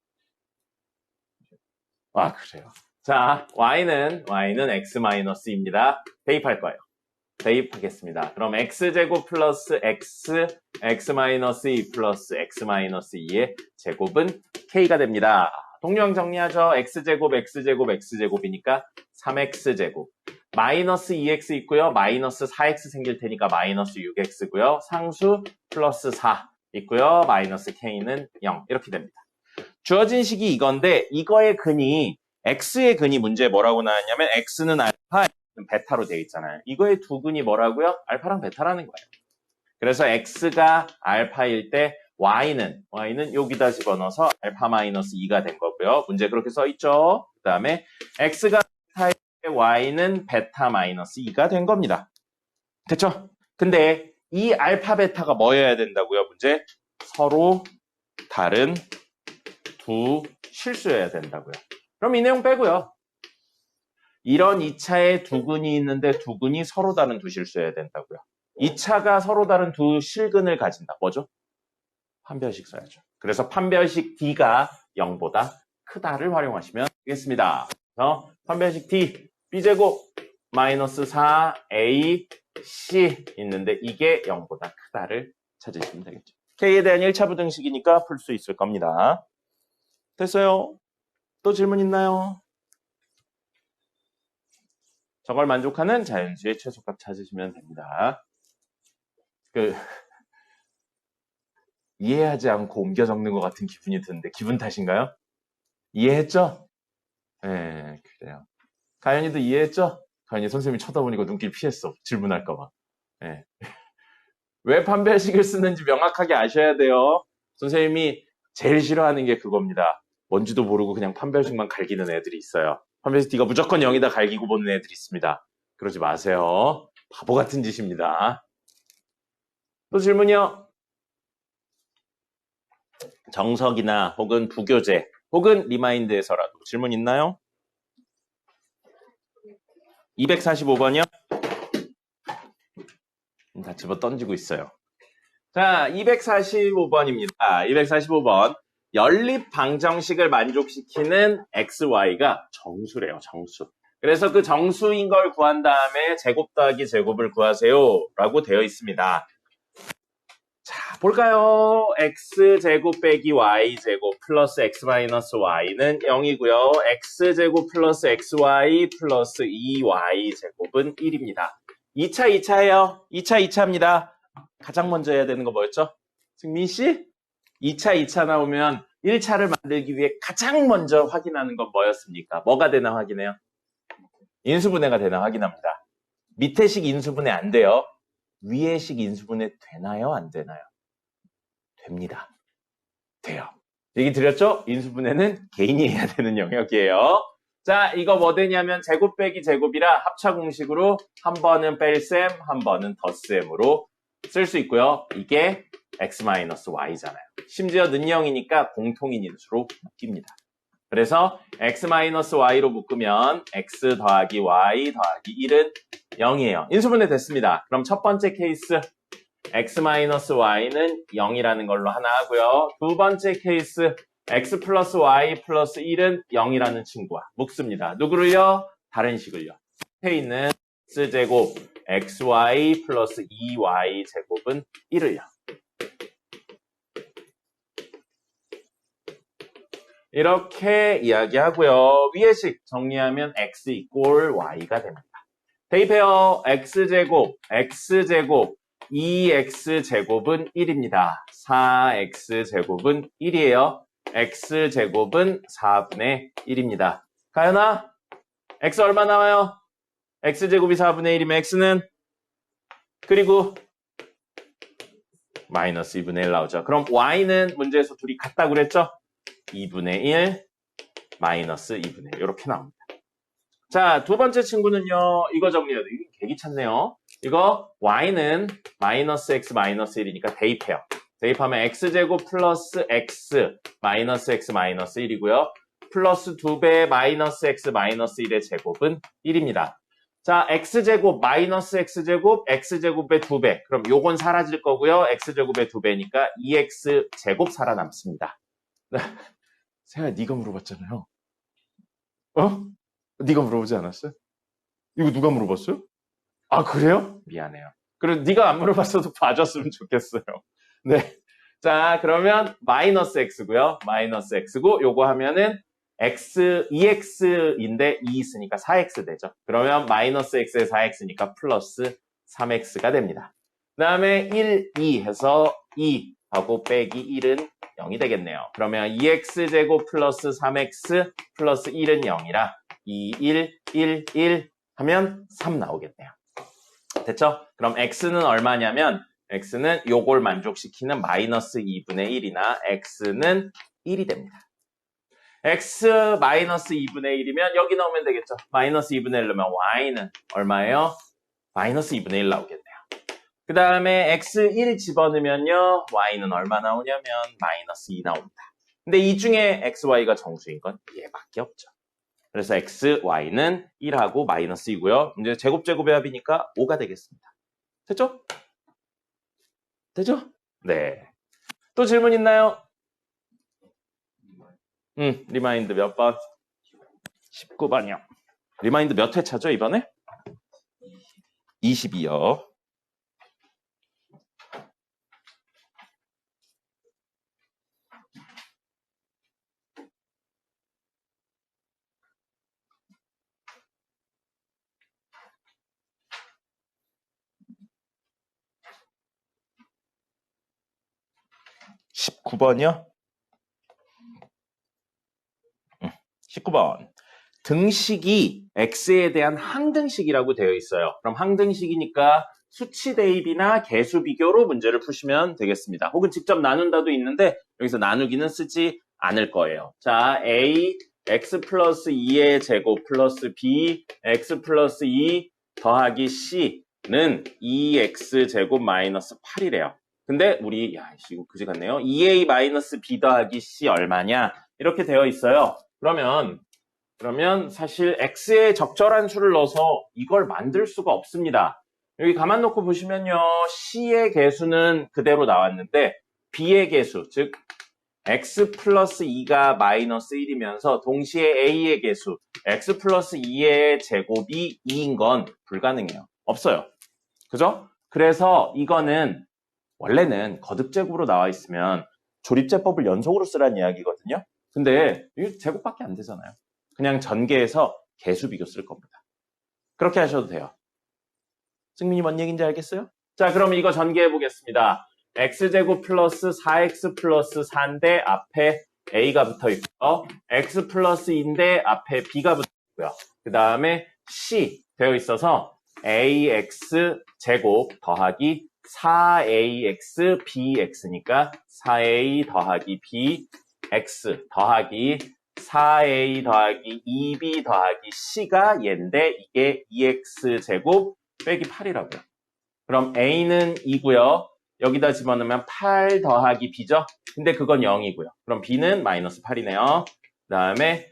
아, 그래요. 자, y는 x-입니다. 대입할 거예요. 대입하겠습니다. 그럼 x제곱 플러스 x-2 플러스 x-2의 제곱은 k가 됩니다. 동량 정리하죠. x제곱이니까 3x제곱. 마이너스 2x 있고요. 마이너스 4x 생길 테니까 마이너스 6x고요. 상수 플러스 4 있고요. 마이너스 k는 0 이렇게 됩니다. 주어진 식이 이건데 이거의 근이 x의 근이 문제에 뭐라고 나왔냐면 x는 알파, 베타로 되어 있잖아요. 이거의 두 근이 뭐라고요? 알파랑 베타라는 거예요. 그래서 x가 알파일 때 y는 여기다 집어넣어서 알파 마이너스 2가 된 거고요. 문제 그렇게 써 있죠. 그 다음에 x가 베타일 때 y는 베타 마이너스 2가 된 겁니다. 됐죠? 근데 이 알파 베타가 뭐여야 된다고요? 문제 서로 다른 두 실수여야 된다고요. 그럼 이 내용 빼고요. 이런 2차에 두 근이 있는데 두 근이 서로 다른 두 실수여야 된다고요. 2차가 서로 다른 두 실근을 가진다. 뭐죠? 판별식 써야죠. 그래서 판별식 D가 0보다 크다를 활용하시면 되겠습니다. 그래서 판별식 D, B제곱 마이너스 4A, C 있는데 이게 0보다 크다를 찾으시면 되겠죠. K에 대한 1차 부등식이니까 풀 수 있을 겁니다. 됐어요? 또 질문 있나요? 저걸 만족하는 자연수의 최소값 찾으시면 됩니다. 이해하지 않고 옮겨 적는 것 같은 기분이 드는데 기분 탓인가요? 이해했죠? 네, 그래요. 가연이도 이해했죠? 가연이 선생님이 쳐다보니까 눈길 피했어. 질문할까 봐. 네. 왜 판별식을 쓰는지 명확하게 아셔야 돼요. 선생님이 제일 싫어하는 게 그겁니다. 뭔지도 모르고 그냥 판별식만 갈기는 애들이 있어요. 판별식 D가 무조건 0이다 갈기고 보는 애들이 있습니다. 그러지 마세요. 바보 같은 짓입니다. 또 질문이요? 정석이나 혹은 부교재 혹은 리마인드에서라도 질문 있나요? 245번이요? 다 집어 던지고 있어요. 자, 245번입니다. 245번. 연립 방정식을 만족시키는 xy가 정수래요, 정수. 그래서 그 정수인 걸 구한 다음에 제곱 더하기 제곱을 구하세요 라고 되어 있습니다. 자, 볼까요? x제곱 빼기 y제곱 플러스 x 마이너스 y는 0이고요. x제곱 플러스 xy 플러스 2y제곱은 1입니다. 2차예요. 2차입니다. 가장 먼저 해야 되는 거 뭐였죠? 승민 씨? 2차 나오면 1차를 만들기 위해 가장 먼저 확인하는 건 뭐였습니까? 뭐가 되나 확인해요? 인수분해가 되나 확인합니다. 밑에 식 인수분해 안 돼요. 위에 식 인수분해 되나요? 안 되나요? 됩니다. 돼요. 얘기 드렸죠? 인수분해는 개인이 해야 되는 영역이에요. 자, 이거 뭐 되냐면 제곱 빼기 제곱이라 합차 공식으로 한 번은 뺄셈, 한 번은 덧셈으로 쓸 수 있고요. 이게 x-y잖아요. 심지어 는영이니까 공통인 인수로 묶입니다. 그래서 x-y로 묶으면 x 더하기 y 더하기 1은 0이에요. 인수분해 됐습니다. 그럼 첫 번째 케이스 x-y는 0이라는 걸로 하나 하고요. 두 번째 케이스 x 플러스 y 플러스 1은 0이라는 친구와 묶습니다. 누구를요? 다른 식을요. 앞에 있는 x제곱 xy 플러스 2y 제곱은 1을요. 이렇게 이야기하고요. 위의 식 정리하면 x 이꼴 y가 됩니다. 대입해요. x제곱 2x제곱은 1입니다. 4x제곱은 1이에요. x제곱은 4분의 1입니다. 가연아, x 얼마 나와요? x제곱이 4분의 1이면 x는? 그리고 마이너스 2분의 1 나오죠. 그럼 y는 문제에서 둘이 같다고 그랬죠? 2분의 1 마이너스 2분의 1 이렇게 나옵니다. 자, 두 번째 친구는요. 이거 정리해야 돼요. 이거 되게 찾네요. 이거 y는 마이너스 x 마이너스 1이니까 대입해요. 대입하면 x제곱 플러스 x 마이너스 x 마이너스 1이고요. 플러스 2배 마이너스 x 마이너스 1의 제곱은 1입니다. 자, x제곱 마이너스 x제곱 x제곱의 2배. 그럼 요건 사라질 거고요. x제곱의 2배니까 2x제곱 살아남습니다. 세아야, 네가 물어봤잖아요. 어? 네가 물어보지 않았어요? 이거 누가 물어봤어요? 아, 그래요? 미안해요. 그리고 네가 안 물어봤어도 봐줬으면 좋겠어요. 네. 자, 그러면 마이너스 x고요. 마이너스 x고 요거 하면은 x, 2x인데 2 있으니까 4x 되죠. 그러면 마이너스 x에 4x니까 플러스 3x가 됩니다. 그 다음에 1, 2 해서 2 하고 빼기 1은 0이 되겠네요. 그러면 2x제곱 플러스 3x 플러스 1은 0이라 2, 1, 1, 1 하면 3 나오겠네요. 됐죠? 그럼 x는 얼마냐면 x는 요걸 만족시키는 마이너스 2분의 1이나 x는 1이 됩니다. x 마이너스 2분의 1이면 여기 넣으면 되겠죠? 마이너스 2분의 1 넣으면 y는 얼마예요? 마이너스 2분의 1 나오겠네요. 그 다음에 x 1 집어넣으면요 y는 얼마 나오냐면 마이너스 2 나옵니다. 근데 이 중에 x, y가 정수인 건 얘밖에 없죠. 그래서 x, y는 1하고 마이너스 2고요. 이제 제곱제곱의 합이니까 5가 되겠습니다. 됐죠? 되죠? 네. 또 질문 있나요? 리마인드 몇 번? 19번이요. 리마인드 몇 회 차죠, 이번에? 22요. (19번이요) 19번. 등식이 x에 대한 항등식이라고 되어 있어요. 그럼 항등식이니까 수치 대입이나 개수 비교로 문제를 푸시면 되겠습니다. 혹은 직접 나눈다도 있는데 여기서 나누기는 쓰지 않을 거예요. 자, a x 플러스 2의 제곱 플러스 b x 플러스 2 더하기 c는 2x 제곱 마이너스 8이래요. 근데 우리 이거 그지 같네요. 2a 마이너스 b 더하기 c 얼마냐? 이렇게 되어 있어요. 그러면 사실 x에 적절한 수를 넣어서 이걸 만들 수가 없습니다. 여기 가만 놓고 보시면요. c의 개수는 그대로 나왔는데 b의 개수, 즉 x 플러스 2가 마이너스 1이면서 동시에 a의 개수, x 플러스 2의 제곱이 2인 건 불가능해요. 없어요. 그죠? 그래서 이거는 원래는 거듭제곱으로 나와 있으면 조립제법을 연속으로 쓰라는 이야기거든요. 근데 이게 제곱밖에 안 되잖아요. 그냥 전개해서 개수 비교 쓸 겁니다. 그렇게 하셔도 돼요. 승민이 뭔 얘기인지 알겠어요? 자, 그럼 이거 전개해 보겠습니다. x제곱 플러스 4x 플러스 4인데 앞에 a가 붙어 있고요. x 플러스 2인데 앞에 b가 붙어 있고요. 그 다음에 c 되어 있어서 ax 제곱 더하기 4ax bx니까 4a 더하기 bx 더하기 4a 더하기 2b 더하기 c가 얘인데 이게 2x 제곱 빼기 8이라고요. 그럼 a는 2고요. 여기다 집어넣으면 8 더하기 b죠. 근데 그건 0이고요. 그럼 b는 마이너스 8이네요. 그 다음에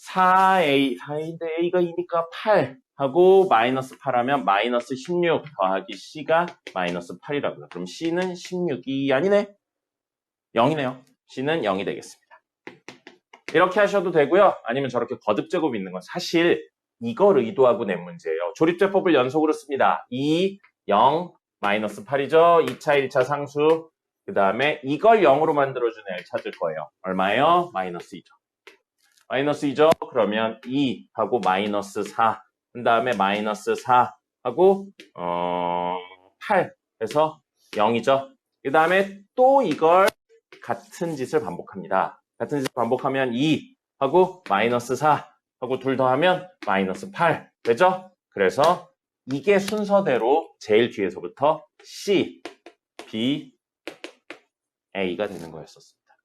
4a인데 a가 2니까 8 하고 마이너스 8 하면 마이너스 16 더하기 c가 마이너스 8이라고요. 그럼 c는 16이 아니네. 0이네요. c는 0이 되겠습니다. 이렇게 하셔도 되고요. 아니면 저렇게 거듭제곱 있는 건 사실 이걸 의도하고 낸 문제예요. 조립제법을 연속으로 씁니다. 2, 0, 마이너스 8이죠. 2차, 1차 상수. 그 다음에 이걸 0으로 만들어주는 애를 찾을 거예요. 얼마예요? 마이너스 2죠. 마이너스 2죠. 그러면 2 하고 마이너스 4. 그 다음에 마이너스 4 하고 8 해서 0이죠. 그 다음에 또 이걸 같은 짓을 반복합니다. 같은 짓을 반복하면 2 하고 마이너스 4 하고 둘 더하면 마이너스 8 되죠? 그래서 이게 순서대로 제일 뒤에서부터 C, B, A가 되는 거였었습니다.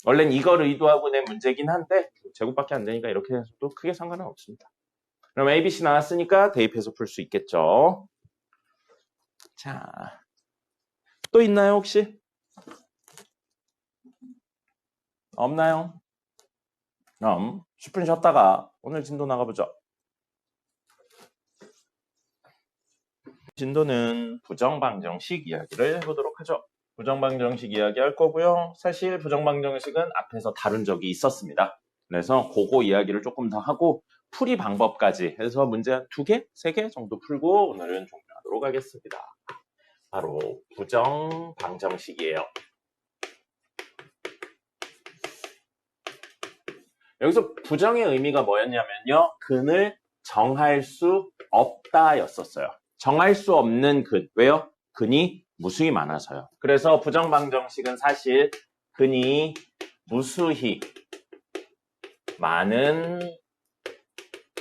원래는 이걸 의도하고 낸 문제긴 한데 제곱밖에 안 되니까 이렇게 해서도 크게 상관은 없습니다. 그럼 A, B, C 나왔으니까 대입해서 풀 수 있겠죠. 자, 또 있나요 혹시? 없나요? 그럼 10분 쉬었다가 오늘 진도 나가보죠. 진도는 부정방정식 이야기를 해보도록 하죠. 부정방정식 이야기할 거고요. 사실 부정방정식은 앞에서 다룬 적이 있었습니다. 그래서 그거 이야기를 조금 더 하고 풀이 방법까지 해서 문제 한 2개, 3개 정도 풀고 오늘은 종료하도록 하겠습니다. 바로 부정방정식이에요. 여기서 부정의 의미가 뭐였냐면요. 근을 정할 수 없다 였었어요. 정할 수 없는 근. 왜요? 근이 무수히 많아서요. 그래서 부정방정식은 사실 근이 무수히 많은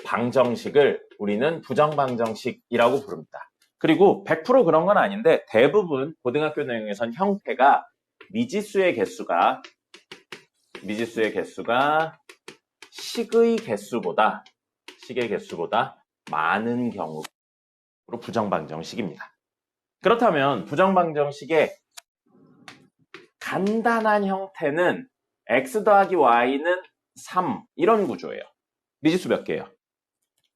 방정식을 우리는 부정방정식이라고 부릅니다. 그리고 100% 그런 건 아닌데 대부분 고등학교 내용에선 형태가 미지수의 개수가 식의 개수보다 많은 경우로 부정방정식입니다. 그렇다면 부정방정식의 간단한 형태는 x 더하기 y는 3 이런 구조예요. 미지수 몇 개예요?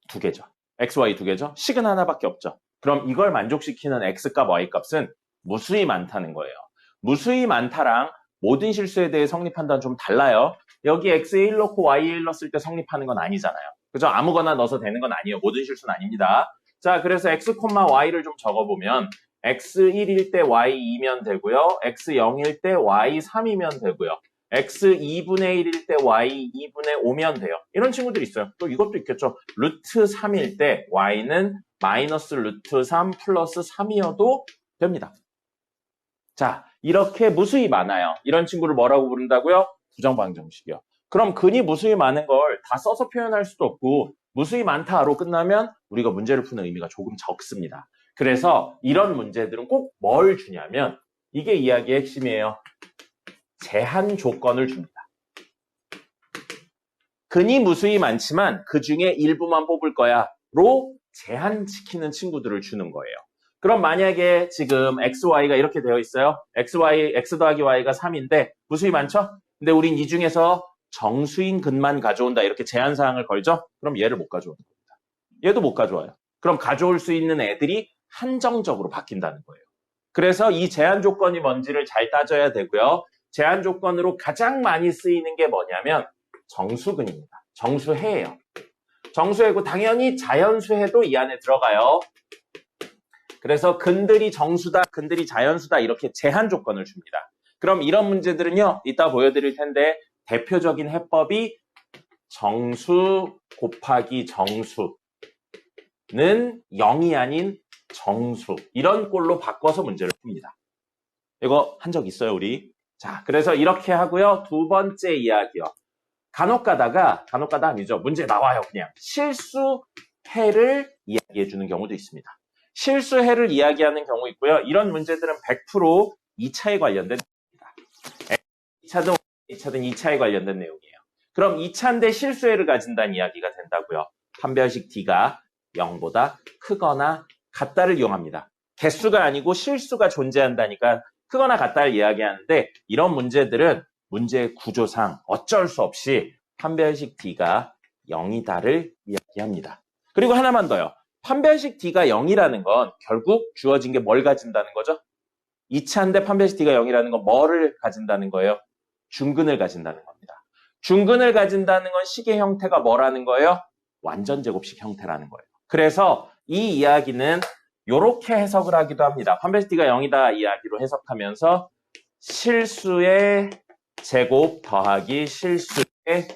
2개죠. x, y 2개죠. 식은 하나밖에 없죠. 그럼 이걸 만족시키는 x값, y값은 무수히 많다는 거예요. 무수히 많다랑 모든 실수에 대해 성립한다는 좀 달라요. 여기 x에 1 넣고 y에 1 넣었을 때 성립하는 건 아니잖아요. 그죠? 아무거나 넣어서 되는 건 아니에요. 모든 실수는 아닙니다. 자, 그래서 x, y를 좀 적어보면 x 1일 때 y 2면 되고요. x 0일 때 y 3이면 되고요. x 2분의 1일 때 y 2분의 5면 돼요. 이런 친구들이 있어요. 또 이것도 있겠죠. 루트 3일 때 y는 마이너스 루트 3 플러스 3이어도 됩니다. 자, 이렇게 무수히 많아요. 이런 친구를 뭐라고 부른다고요? 부정방정식이요. 그럼 근이 무수히 많은 걸 다 써서 표현할 수도 없고 무수히 많다로 끝나면 우리가 문제를 푸는 의미가 조금 적습니다. 그래서 이런 문제들은 꼭 뭘 주냐면 이게 이야기의 핵심이에요. 제한 조건을 줍니다. 근이 무수히 많지만 그 중에 일부만 뽑을 거야 로 제한시키는 친구들을 주는 거예요. 그럼 만약에 지금 xy가 이렇게 되어 있어요. x 더하기 y가 3인데 무수히 많죠? 근데 우린 이 중에서 정수인 근만 가져온다 이렇게 제한사항을 걸죠? 그럼 얘를 못 가져오는 겁니다. 얘도 못 가져와요. 그럼 가져올 수 있는 애들이 한정적으로 바뀐다는 거예요. 그래서 이 제한 조건이 뭔지를 잘 따져야 되고요. 제한 조건으로 가장 많이 쓰이는 게 뭐냐면 정수근입니다. 정수해예요. 정수해고 당연히 자연수해도 이 안에 들어가요. 그래서 근들이 정수다, 근들이 자연수다 이렇게 제한 조건을 줍니다. 그럼 이런 문제들은요. 이따 보여드릴 텐데 대표적인 해법이 정수 곱하기 정수는 0이 아닌 정수 이런 꼴로 바꿔서 문제를 풉니다. 이거 한 적 있어요 우리? 자, 그래서 이렇게 하고요. 두 번째 이야기요. 간혹 가다 아니죠. 문제 나와요 그냥. 실수해를 이야기해 주는 경우도 있습니다. 실수해를 이야기하는 경우 있고요. 이런 문제들은 100% 2차에 관련된 내용입니다. 2차든 2차에 관련된 내용이에요. 그럼 2차인데 실수해를 가진다는 이야기가 된다고요. 판별식 D가 0보다 크거나 같다를 이용합니다. 개수가 아니고 실수가 존재한다니까 크거나 같다를 이야기하는데 이런 문제들은 문제의 구조상 어쩔 수 없이 판별식 D가 0이다를 이야기합니다. 그리고 하나만 더요. 판별식 D가 0이라는 건 결국 주어진 게 뭘 가진다는 거죠? 2차인데 판별식 D가 0이라는 건 뭐를 가진다는 거예요? 중근을 가진다는 겁니다. 중근을 가진다는 건 식의 형태가 뭐라는 거예요? 완전제곱식 형태라는 거예요. 그래서 이 이야기는 이렇게 해석을 하기도 합니다. 판별식 D가 0이다 이야기로 해석하면서 실수의 제곱 더하기 실수의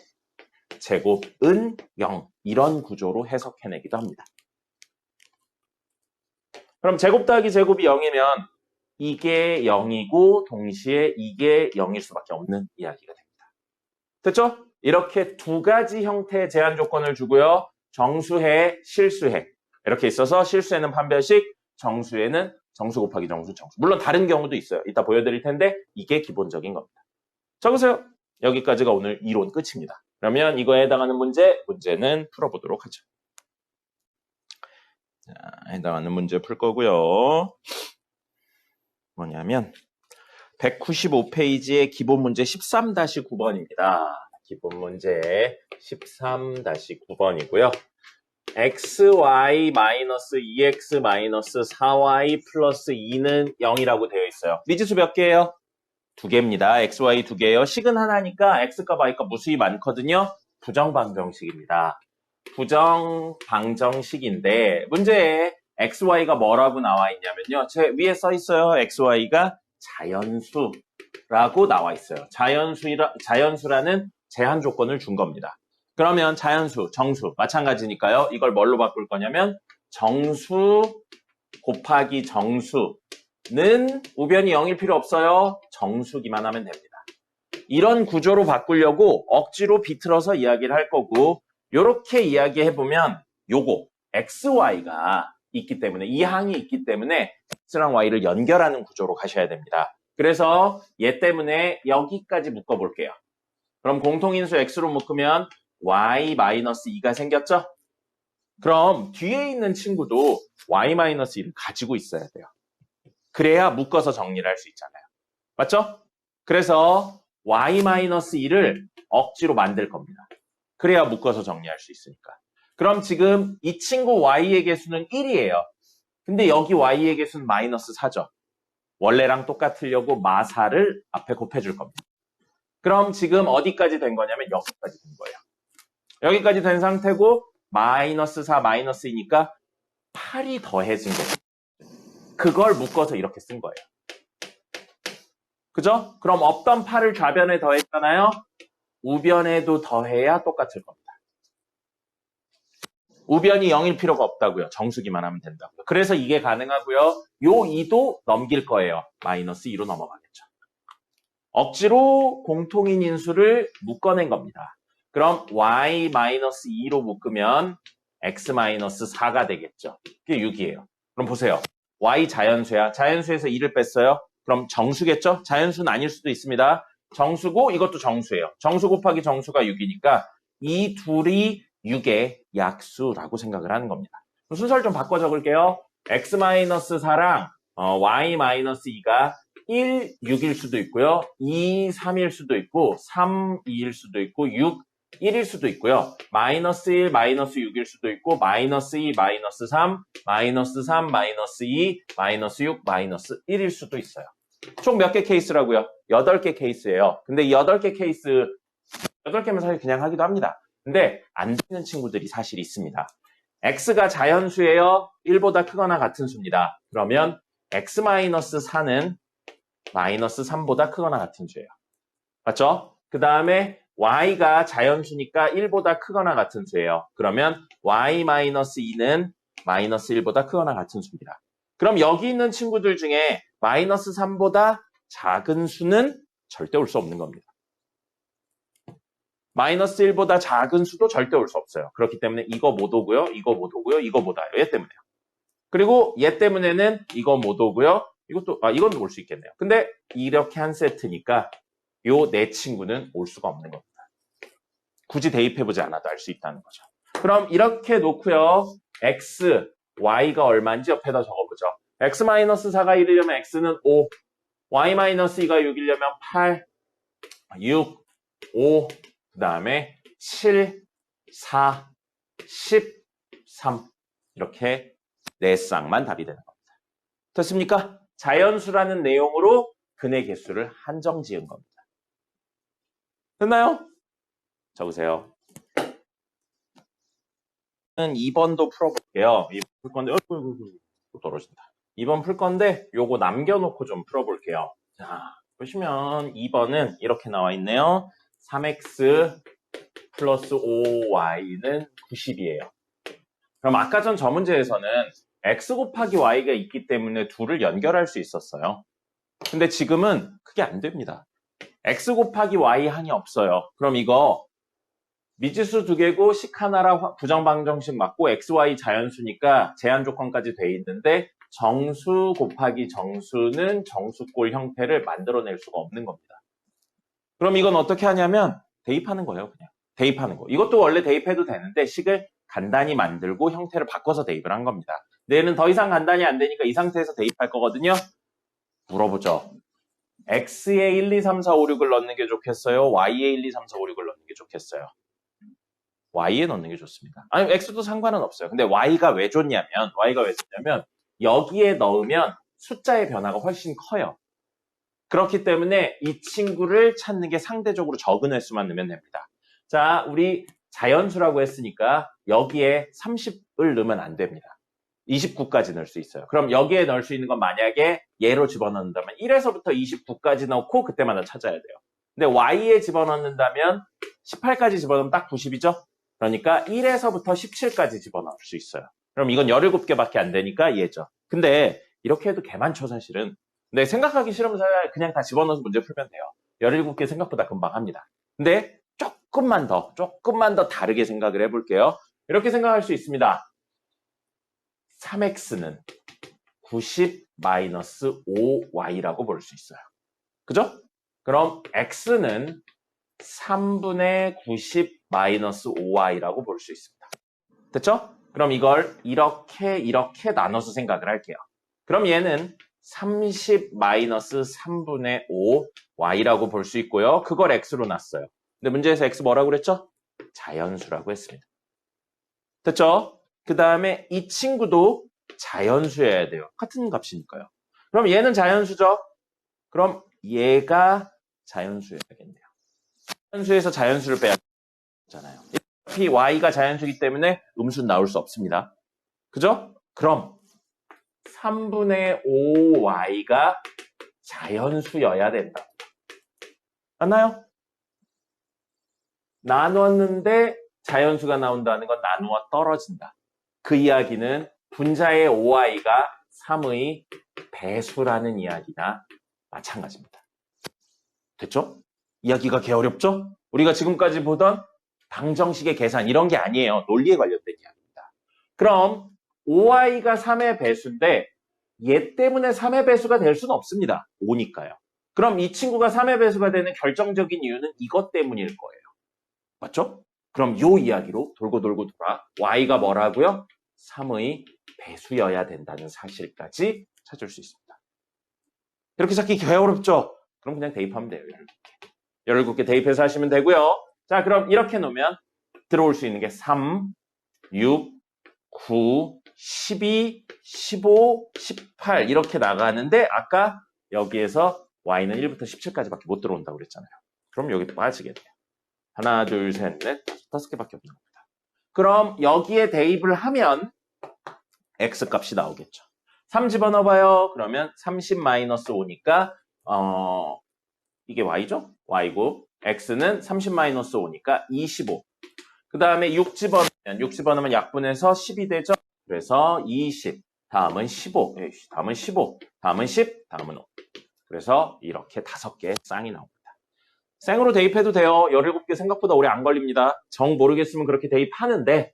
제곱은 0 이런 구조로 해석해내기도 합니다. 그럼 제곱 더하기 제곱이 0이면 이게 0이고 동시에 이게 0일 수밖에 없는 이야기가 됩니다. 됐죠? 이렇게 두 가지 형태의 제한 조건을 주고요. 정수해, 실수해 이렇게 있어서 실수에는 판별식, 정수에는 정수 곱하기 정수, 정수. 물론 다른 경우도 있어요. 이따 보여드릴 텐데 이게 기본적인 겁니다. 적으세요. 여기까지가 오늘 이론 끝입니다. 그러면 이거에 해당하는 문제는 풀어보도록 하죠. 자, 해당하는 문제 풀 거고요. 뭐냐면 195페이지의 기본 문제 13-9번입니다. 기본 문제 13-9번이고요. xy 마이너스 2x 마이너스 4y 플러스 2는 0이라고 되어 있어요. 미지수 몇 개예요? 두 개입니다. xy 두 개예요. 식은 하나니까 x값 y값 무수히 많거든요. 부정방정식입니다. 부정방정식인데 문제에 xy가 뭐라고 나와 있냐면요. 제 위에 써 있어요. xy가 자연수라고 나와 있어요. 자연수라는 제한 조건을 준 겁니다. 그러면 자연수, 정수 마찬가지니까요. 이걸 뭘로 바꿀 거냐면 정수 곱하기 정수는 우변이 0일 필요 없어요. 정수기만 하면 됩니다. 이런 구조로 바꾸려고 억지로 비틀어서 이야기를 할 거고 이렇게 이야기해보면 요거 xy가 있기 때문에 이 항이 있기 때문에 x랑 y를 연결하는 구조로 가셔야 됩니다. 그래서 얘 때문에 여기까지 묶어볼게요. 그럼 공통인수 x로 묶으면 y-2가 생겼죠? 그럼 뒤에 있는 친구도 y-1을 가지고 있어야 돼요. 그래야 묶어서 정리를 할 수 있잖아요. 맞죠? 그래서 y-1을 억지로 만들 겁니다. 그래야 묶어서 정리할 수 있으니까. 그럼 지금 이 친구 y의 개수는 1이에요. 근데 여기 y의 개수는 마이너스 4죠. 원래랑 똑같으려고 마사를 앞에 곱해줄 겁니다. 그럼 지금 어디까지 된 거냐면 여기까지 된 거예요. 여기까지 된 상태고 마이너스 4, 마이너스 2니까 8이 더해진 거예요. 그걸 묶어서 이렇게 쓴 거예요. 그죠? 그럼 없던 8을 좌변에 더했잖아요. 우변에도 더해야 똑같을 겁니다. 우변이 0일 필요가 없다고요. 정수기만 하면 된다고요. 그래서 이게 가능하고요. 요 2도 넘길 거예요. 마이너스 2로 넘어가겠죠. 억지로 공통인 인수를 묶어낸 겁니다. 그럼 y-2로 묶으면 x-4가 되겠죠. 그게 6이에요. 그럼 보세요. y 자연수야. 자연수에서 2를 뺐어요. 그럼 정수겠죠? 자연수는 아닐 수도 있습니다. 정수고 이것도 정수예요. 정수 곱하기 정수가 6이니까 이 둘이 6의 약수라고 생각을 하는 겁니다. 순서를 좀 바꿔 적을게요. x-4랑 y-2가 1, 6일 수도 있고요. 2, 3일 수도 있고 3, 2일 수도 있고 6, 1일 수도 있고요. 마이너스 1, 마이너스 6일 수도 있고 마이너스 2, 마이너스 3, 마이너스 3, 마이너스 2, 마이너스 6, 마이너스 1일 수도 있어요. 총 몇 개 케이스라고요? 8개 케이스예요. 근데 이 8개 케이스 8개면 사실 그냥 하기도 합니다. 근데 안 되는 친구들이 사실 있습니다. x가 자연수예요. 1보다 크거나 같은 수입니다. 그러면 x-4는 마이너스 3보다 크거나 같은 수예요. 맞죠? 그 다음에 y가 자연수니까 1보다 크거나 같은 수예요. 그러면 y-2는 마이너스 1보다 크거나 같은 수입니다. 그럼 여기 있는 친구들 중에 마이너스 3보다 작은 수는 절대 올 수 없는 겁니다. 마이너스 1보다 작은 수도 절대 올 수 없어요. 그렇기 때문에 이거 못 오고요. 이거 못 오고요. 이거 못 와요. 얘 때문에요. 그리고 얘 때문에는 이거 못 오고요. 이건 올 수 있겠네요. 근데 이렇게 한 세트니까 요 네 친구는 올 수가 없는 겁니다. 굳이 대입해보지 않아도 알 수 있다는 거죠. 그럼 이렇게 놓고요. x, y가 얼마인지 옆에다 적어보죠. x-4가 1이려면 x는 5, y-2가 6이려면 8, 6, 5, 그 다음에 7, 4, 13 이렇게 4쌍만 답이 되는 겁니다. 됐습니까? 자연수라는 내용으로 근의 개수를 한정 지은 겁니다. 됐나요? 적으세요. 2번도 풀어볼게요. 2번 풀 건데, 또 떨어진다. 2번 풀 건데, 요거 남겨놓고 좀 풀어볼게요. 자, 보시면 2번은 이렇게 나와 있네요. 3x 플러스 5y는 90이에요. 그럼 아까 전 저 문제에서는 x 곱하기 y가 있기 때문에 둘을 연결할 수 있었어요. 근데 지금은 그게 안 됩니다. x 곱하기 y 항이 없어요. 그럼 이거 미지수 두 개고 식 하나라 부정방정식 맞고 xy 자연수니까 제한 조건까지 돼 있는데 정수 곱하기 정수는 정수꼴 형태를 만들어낼 수가 없는 겁니다. 그럼 이건 어떻게 하냐면 대입하는 거예요. 그냥 대입하는 거. 이것도 원래 대입해도 되는데 식을 간단히 만들고 형태를 바꿔서 대입을 한 겁니다. 근데 얘는 더 이상 간단히 안 되니까 이 상태에서 대입할 거거든요. 물어보죠. x에 1, 2, 3, 4, 5, 6을 넣는 게 좋겠어요? y에 1, 2, 3, 4, 5, 6을 넣는 게 좋겠어요? y에 넣는 게 좋습니다. 아니, x도 상관은 없어요. 근데 y가 왜 좋냐면 여기에 넣으면 숫자의 변화가 훨씬 커요. 그렇기 때문에 이 친구를 찾는 게 상대적으로 적은 횟수만 넣으면 됩니다. 자, 우리 자연수라고 했으니까 여기에 30을 넣으면 안 됩니다. 29까지 넣을 수 있어요. 그럼 여기에 넣을 수 있는 건 만약에 얘로 집어넣는다면 1에서부터 29까지 넣고 그때마다 찾아야 돼요. 근데 y에 집어넣는다면 18까지 집어넣으면 딱 90이죠? 그러니까 1에서부터 17까지 집어넣을 수 있어요. 그럼 이건 17개밖에 안 되니까 얘죠. 근데 이렇게 해도 개 많죠, 사실은. 근데 생각하기 싫으면 그냥 다 집어넣어서 문제 풀면 돼요. 17개 생각보다 금방 합니다. 근데 조금만 더 다르게 생각을 해볼게요. 이렇게 생각할 수 있습니다. 3x는 90-5y라고 볼 수 있어요. 그죠? 그럼 x는 3분의 90-5y라고 볼 수 있습니다. 됐죠? 그럼 이걸 이렇게 나눠서 생각을 할게요. 그럼 얘는 30-3분의 5y라고 볼 수 있고요. 그걸 x로 놨어요. 근데 문제에서 x 뭐라고 그랬죠? 자연수라고 했습니다. 됐죠? 그 다음에 이 친구도 자연수여야 돼요. 같은 값이니까요. 그럼 얘는 자연수죠? 그럼 얘가 자연수여야겠네요. 자연수에서 자연수를 빼야 되잖아요. 어차피 y가 자연수이기 때문에 음수는 나올 수 없습니다. 그죠? 그럼 3분의 5y가 자연수여야 된다. 맞나요? 나눴는데 자연수가 나온다는 건 나누어 떨어진다. 그 이야기는 분자의 5y가 3의 배수라는 이야기나 마찬가지입니다. 됐죠? 이야기가 개 어렵죠? 우리가 지금까지 보던 방정식의 계산 이런 게 아니에요. 논리에 관련된 이야기입니다. 그럼 5y가 3의 배수인데 얘 때문에 3의 배수가 될 수는 없습니다. 5니까요. 그럼 이 친구가 3의 배수가 되는 결정적인 이유는 이것 때문일 거예요. 맞죠? 그럼 요 이야기로 돌고 돌아 y가 뭐라고요? 3의 배수여야 된다는 사실까지 찾을 수 있습니다. 이렇게 찾기 개 어렵죠? 그럼 그냥 대입하면 돼요. 17개 대입해서 하시면 되고요. 자, 그럼 이렇게 놓으면 들어올 수 있는 게 3, 6, 9, 12, 15, 18 이렇게 나가는데 아까 여기에서 y는 1부터 17까지밖에 못 들어온다고 그랬잖아요. 그럼 여기 빠지겠네요. 하나, 둘, 셋, 넷, 5개밖에 없는 겁니다. 그럼 여기에 대입을 하면 x 값이 나오겠죠. 3 집어넣어봐요. 그러면 30-5니까 이게 y죠? y고 x는 30-5니까 25. 그 다음에 6 집어넣으면 약분해서 10이 되죠. 그래서 20, 다음은 15, 다음은 15, 다음은 10, 다음은 5. 그래서 이렇게 5개의 쌍이 나옵니다. 생으로 대입해도 돼요. 17개 생각보다 오래 안 걸립니다. 정 모르겠으면 그렇게 대입하는데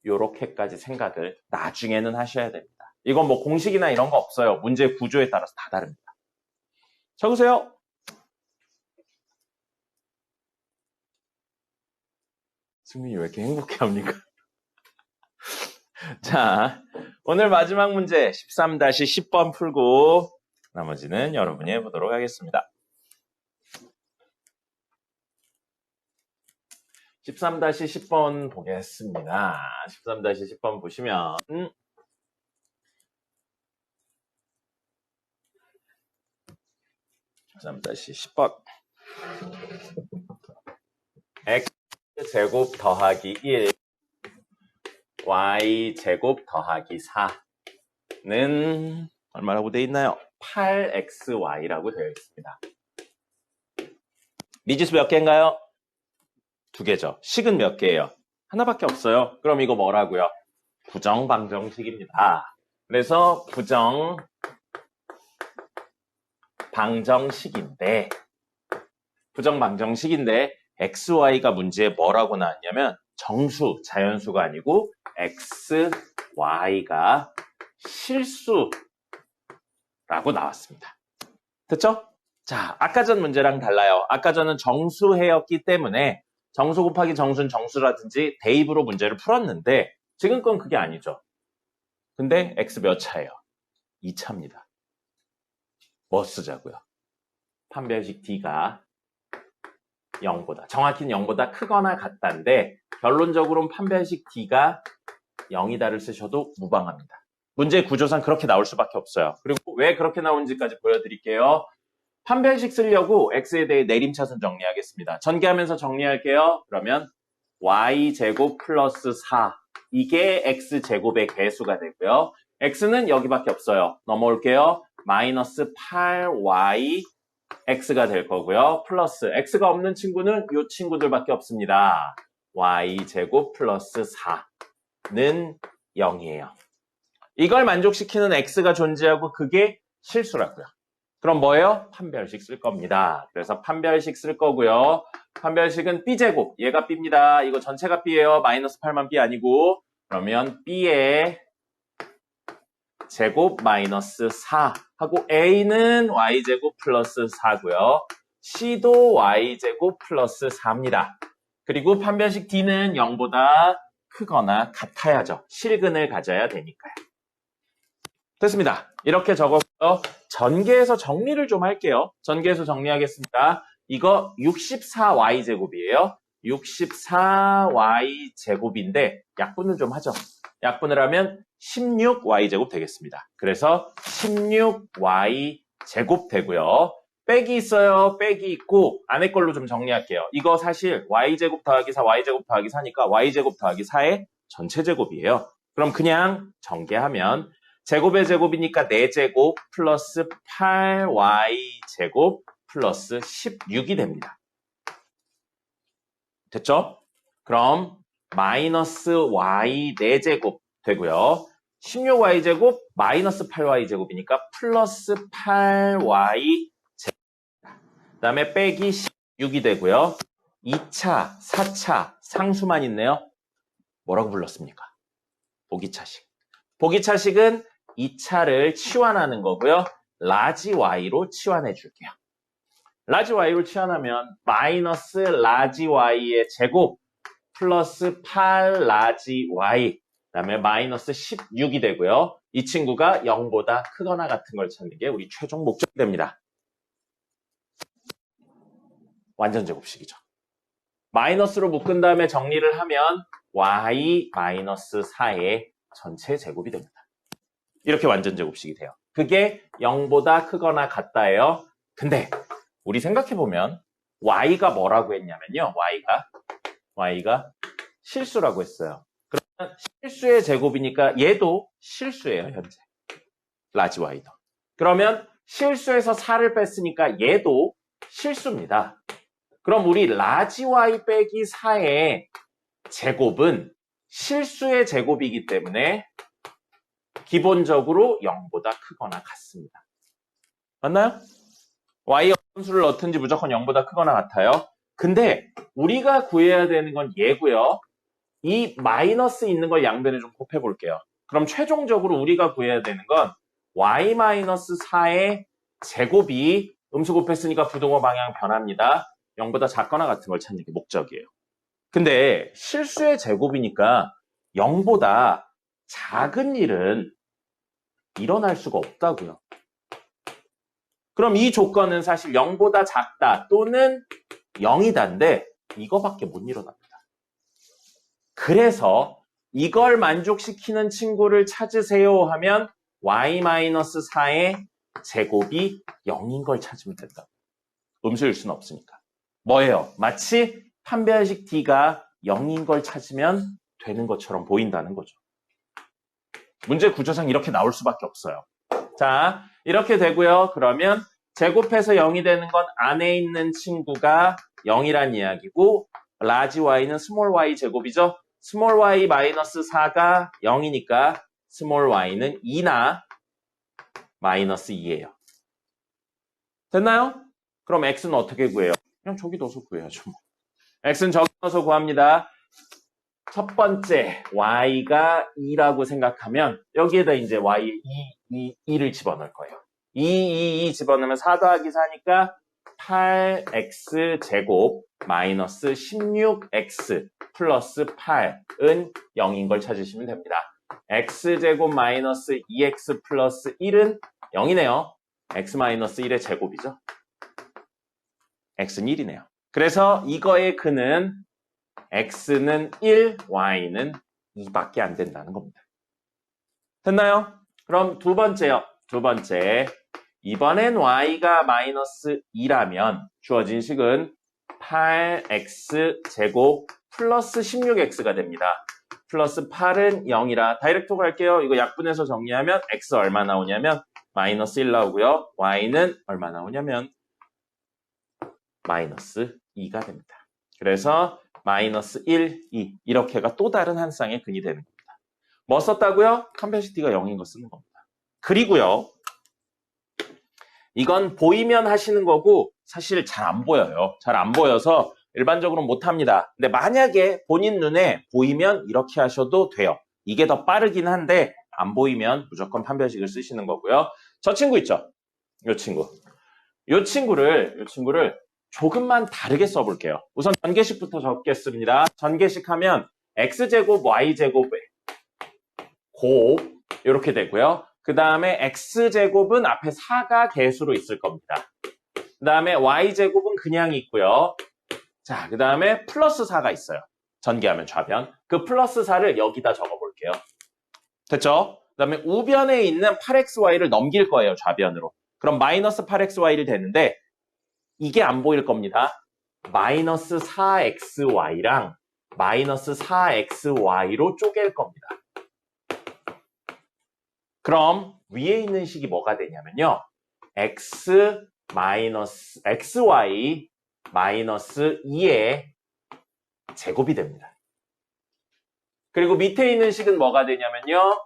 요렇게까지 생각을 나중에는 하셔야 됩니다. 이건 뭐 공식이나 이런 거 없어요. 문제 구조에 따라서 다 다릅니다. 적으세요. 승민이 왜 이렇게 행복해합니까? 자, 오늘 마지막 문제 13-10번 풀고 나머지는 여러분이 해보도록 하겠습니다. 13-10번 보겠습니다. 13-10번 보시면 13-10번 x제곱 더하기 1 y제곱 더하기 4는 얼마라고 되어 있나요? 8xy라고 되어 있습니다. 미지수 몇 개인가요? 2개죠. 식은 몇 개예요? 하나밖에 없어요. 그럼 이거 뭐라고요? 부정방정식입니다. 그래서 부정방정식인데 xy가 문제에 뭐라고 나왔냐면 정수, 자연수가 아니고 xy가 실수라고 나왔습니다. 됐죠? 자, 아까 전 문제랑 달라요. 아까 전은 정수해였기 때문에 정수 곱하기 정수는 정수라든지 대입으로 문제를 풀었는데 지금 건 그게 아니죠. 근데 x 몇 차예요? 2차입니다. 뭐 쓰자고요? 판별식 D가 0보다. 정확히는 0보다 크거나 같다인데 결론적으로는 판별식 D가 0이다를 쓰셔도 무방합니다. 문제 구조상 그렇게 나올 수밖에 없어요. 그리고 왜 그렇게 나오는지까지 보여드릴게요. 판별식 쓰려고 x에 대해 내림차순 정리하겠습니다. 전개하면서 정리할게요. 그러면 y제곱 플러스 4 이게 x제곱의 개수가 되고요. x는 여기밖에 없어요. 넘어올게요. 마이너스 8y x가 될 거고요. 플러스 x가 없는 친구는 이 친구들밖에 없습니다. y제곱 플러스 4는 0이에요. 이걸 만족시키는 x가 존재하고 그게 실수라고요. 그럼 뭐예요? 판별식 쓸 겁니다. 그래서 판별식 쓸 거고요. 판별식은 b제곱, 얘가 b입니다. 이거 전체가 b예요. 마이너스 8만 b 아니고. 그러면 b의 제곱 마이너스 4 하고 a는 y제곱 플러스 4고요. c도 y제곱 플러스 4입니다. 그리고 판별식 d는 0보다 크거나 같아야죠. 실근을 가져야 되니까요. 됐습니다. 이렇게 적었고요. 전개해서 정리를 좀 할게요. 전개해서 정리하겠습니다. 이거 64y제곱이에요. 64y제곱인데 약분을 좀 하죠. 약분을 하면 16y제곱 되겠습니다. 그래서 16y제곱 되고요. 빼기 있어요. 빼기 있고 안에 걸로 좀 정리할게요. 이거 사실 y제곱 더하기 4, y제곱 더하기 4니까 y제곱 더하기 4의 전체 제곱이에요. 그럼 그냥 전개하면 제곱의 제곱이니까 4제곱 플러스 8y제곱 플러스 16이 됩니다. 됐죠? 그럼 마이너스 y 4제곱 되고요. 16y제곱 마이너스 8y제곱이니까 플러스 8y 제곱. 그 다음에 빼기 16이 되고요. 2차, 4차 상수만 있네요. 뭐라고 불렀습니까? 보기차식. 보기차식은 2차를 치환하는 거고요. 라지 y로 치환해 줄게요. 라지 y로 치환하면 마이너스 라지 y의 제곱 플러스 8 라지 y 그다음에 마이너스 16이 되고요. 이 친구가 0보다 크거나 같은 걸 찾는 게 우리 최종 목적이 됩니다. 완전 제곱식이죠. 마이너스로 묶은 다음에 정리를 하면 y 마이너스 4의 전체 제곱이 됩니다. 이렇게 완전 제곱식이 돼요. 그게 0보다 크거나 같다예요. 근데 우리 생각해보면 y가 뭐라고 했냐면요. y가 실수라고 했어요. 그러면 실수의 제곱이니까 얘도 실수예요. 현재. 라지 y도. 그러면 실수에서 4를 뺐으니까 얘도 실수입니다. 그럼 우리 라지 y 빼기 4의 제곱은 실수의 제곱이기 때문에 기본적으로 0보다 크거나 같습니다. 맞나요? y에 어떤 수를 넣든지 무조건 0보다 크거나 같아요. 근데 우리가 구해야 되는 건 얘고요. 이 마이너스 있는 걸 양변에 좀 곱해볼게요. 그럼 최종적으로 우리가 구해야 되는 건 y-4의 제곱이 음수 곱했으니까 부동호 방향 변합니다. 0보다 작거나 같은 걸 찾는 게 목적이에요. 근데 실수의 제곱이니까 0보다 작은 일은 일어날 수가 없다고요. 그럼 이 조건은 사실 0보다 작다 또는 0이다인데 이거밖에 못 일어납니다. 그래서 이걸 만족시키는 친구를 찾으세요 하면 y-4의 제곱이 0인 걸 찾으면 된다. 음수일 수는 없으니까. 뭐예요? 마치 판별식 D가 0인 걸 찾으면 되는 것처럼 보인다는 거죠. 문제 구조상 이렇게 나올 수밖에 없어요. 자, 이렇게 되고요. 그러면 제곱해서 0이 되는 건 안에 있는 친구가 0이란 이야기고 라지 y는 스몰 y 제곱이죠. 스몰 y 마이너스 4가 0이니까 스몰 y는 2나 마이너스 2예요. 됐나요? 그럼 x는 어떻게 구해요? 그냥 저기 넣어서 구해야죠. x는 저기 넣어서 구합니다. 첫 번째 y가 2라고 생각하면 여기에다 이제 y에 2를 집어넣을 거예요. 2 집어넣으면 4 더하기 4니까 8x 제곱 마이너스 16x 플러스 8은 0인 걸 찾으시면 됩니다. x제곱 마이너스 2x 플러스 1은 0이네요. x 마이너스 1의 제곱이죠. x는 1이네요. 그래서 이거의 근은 x는 1, y는 2밖에 안 된다는 겁니다. 됐나요? 그럼 두 번째요. 두 번째. 이번엔 y가 마이너스 2라면 주어진 식은 8x 제곱 플러스 16x가 됩니다. 플러스 8은 0이라 다이렉트 갈게요. 이거 약분해서 정리하면 x 얼마 나오냐면 마이너스 1 나오고요. y는 얼마 나오냐면 마이너스 2가 됩니다. 그래서 마이너스 1, 2 이렇게가 또 다른 한 쌍의 근이 되는 겁니다. 뭐 썼다고요? 컴패시티가 0인 거 쓰는 겁니다. 그리고요. 이건 보이면 하시는 거고 사실 잘 안 보여요. 잘 안 보여서 일반적으로 못합니다. 근데 만약에 본인 눈에 보이면 이렇게 하셔도 돼요. 이게 더 빠르긴 한데 안 보이면 무조건 판별식을 쓰시는 거고요. 저 친구 있죠? 이 친구. 이 친구를 조금만 다르게 써볼게요. 우선 전개식부터 적겠습니다. 전개식 하면 x제곱 y제곱에 곱 이렇게 되고요. 그 다음에 x제곱은 앞에 4가 개수로 있을 겁니다. 그 다음에 y제곱은 그냥 있고요. 자, 그 다음에 플러스 4가 있어요. 전개하면 좌변. 그 플러스 4를 여기다 적어볼게요. 됐죠? 그 다음에 우변에 있는 8xy를 넘길 거예요. 좌변으로. 그럼 마이너스 8xy를 되는데 이게 안 보일 겁니다. 마이너스 4xy랑 마이너스 4xy로 쪼갤 겁니다. 그럼 위에 있는 식이 뭐가 되냐면요. x 마이너스 xy 마이너스 2의 제곱이 됩니다. 그리고 밑에 있는 식은 뭐가 되냐면요.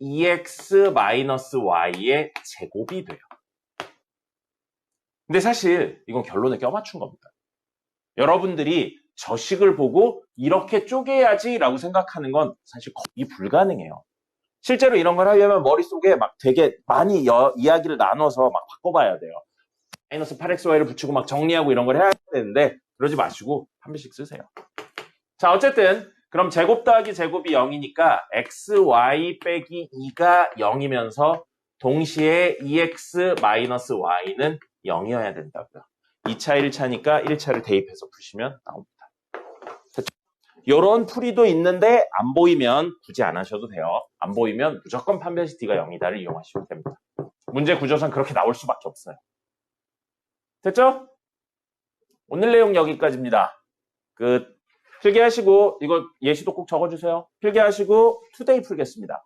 2x 마이너스 y의 제곱이 돼요. 근데 사실 이건 결론에 껴맞춘 겁니다. 여러분들이 저 식을 보고 이렇게 쪼개야지 라고 생각하는 건 사실 거의 불가능해요. 실제로 이런 걸 하려면 머릿속에 막 되게 많이 이야기를 나눠서 막 바꿔봐야 돼요. 마이너스 8xy를 붙이고 막 정리하고 이런 걸 해야 되는데 그러지 마시고 한 번씩 쓰세요. 자, 어쨌든 그럼 제곱 더하기 제곱이 0이니까 xy 빼기 2가 0이면서 동시에 2x 마이너스 y는 0이어야 된다고요. 2차, 1차니까 1차를 대입해서 푸시면 나옵니다. 이런 풀이도 있는데 안 보이면 굳이 안 하셔도 돼요. 안 보이면 무조건 판별시티가 0이다를 이용하시면 됩니다. 문제 구조상 그렇게 나올 수밖에 없어요. 됐죠? 오늘 내용 여기까지입니다. 필기하시고 이거 예시도 꼭 적어주세요. 필기하시고 투데이 풀겠습니다.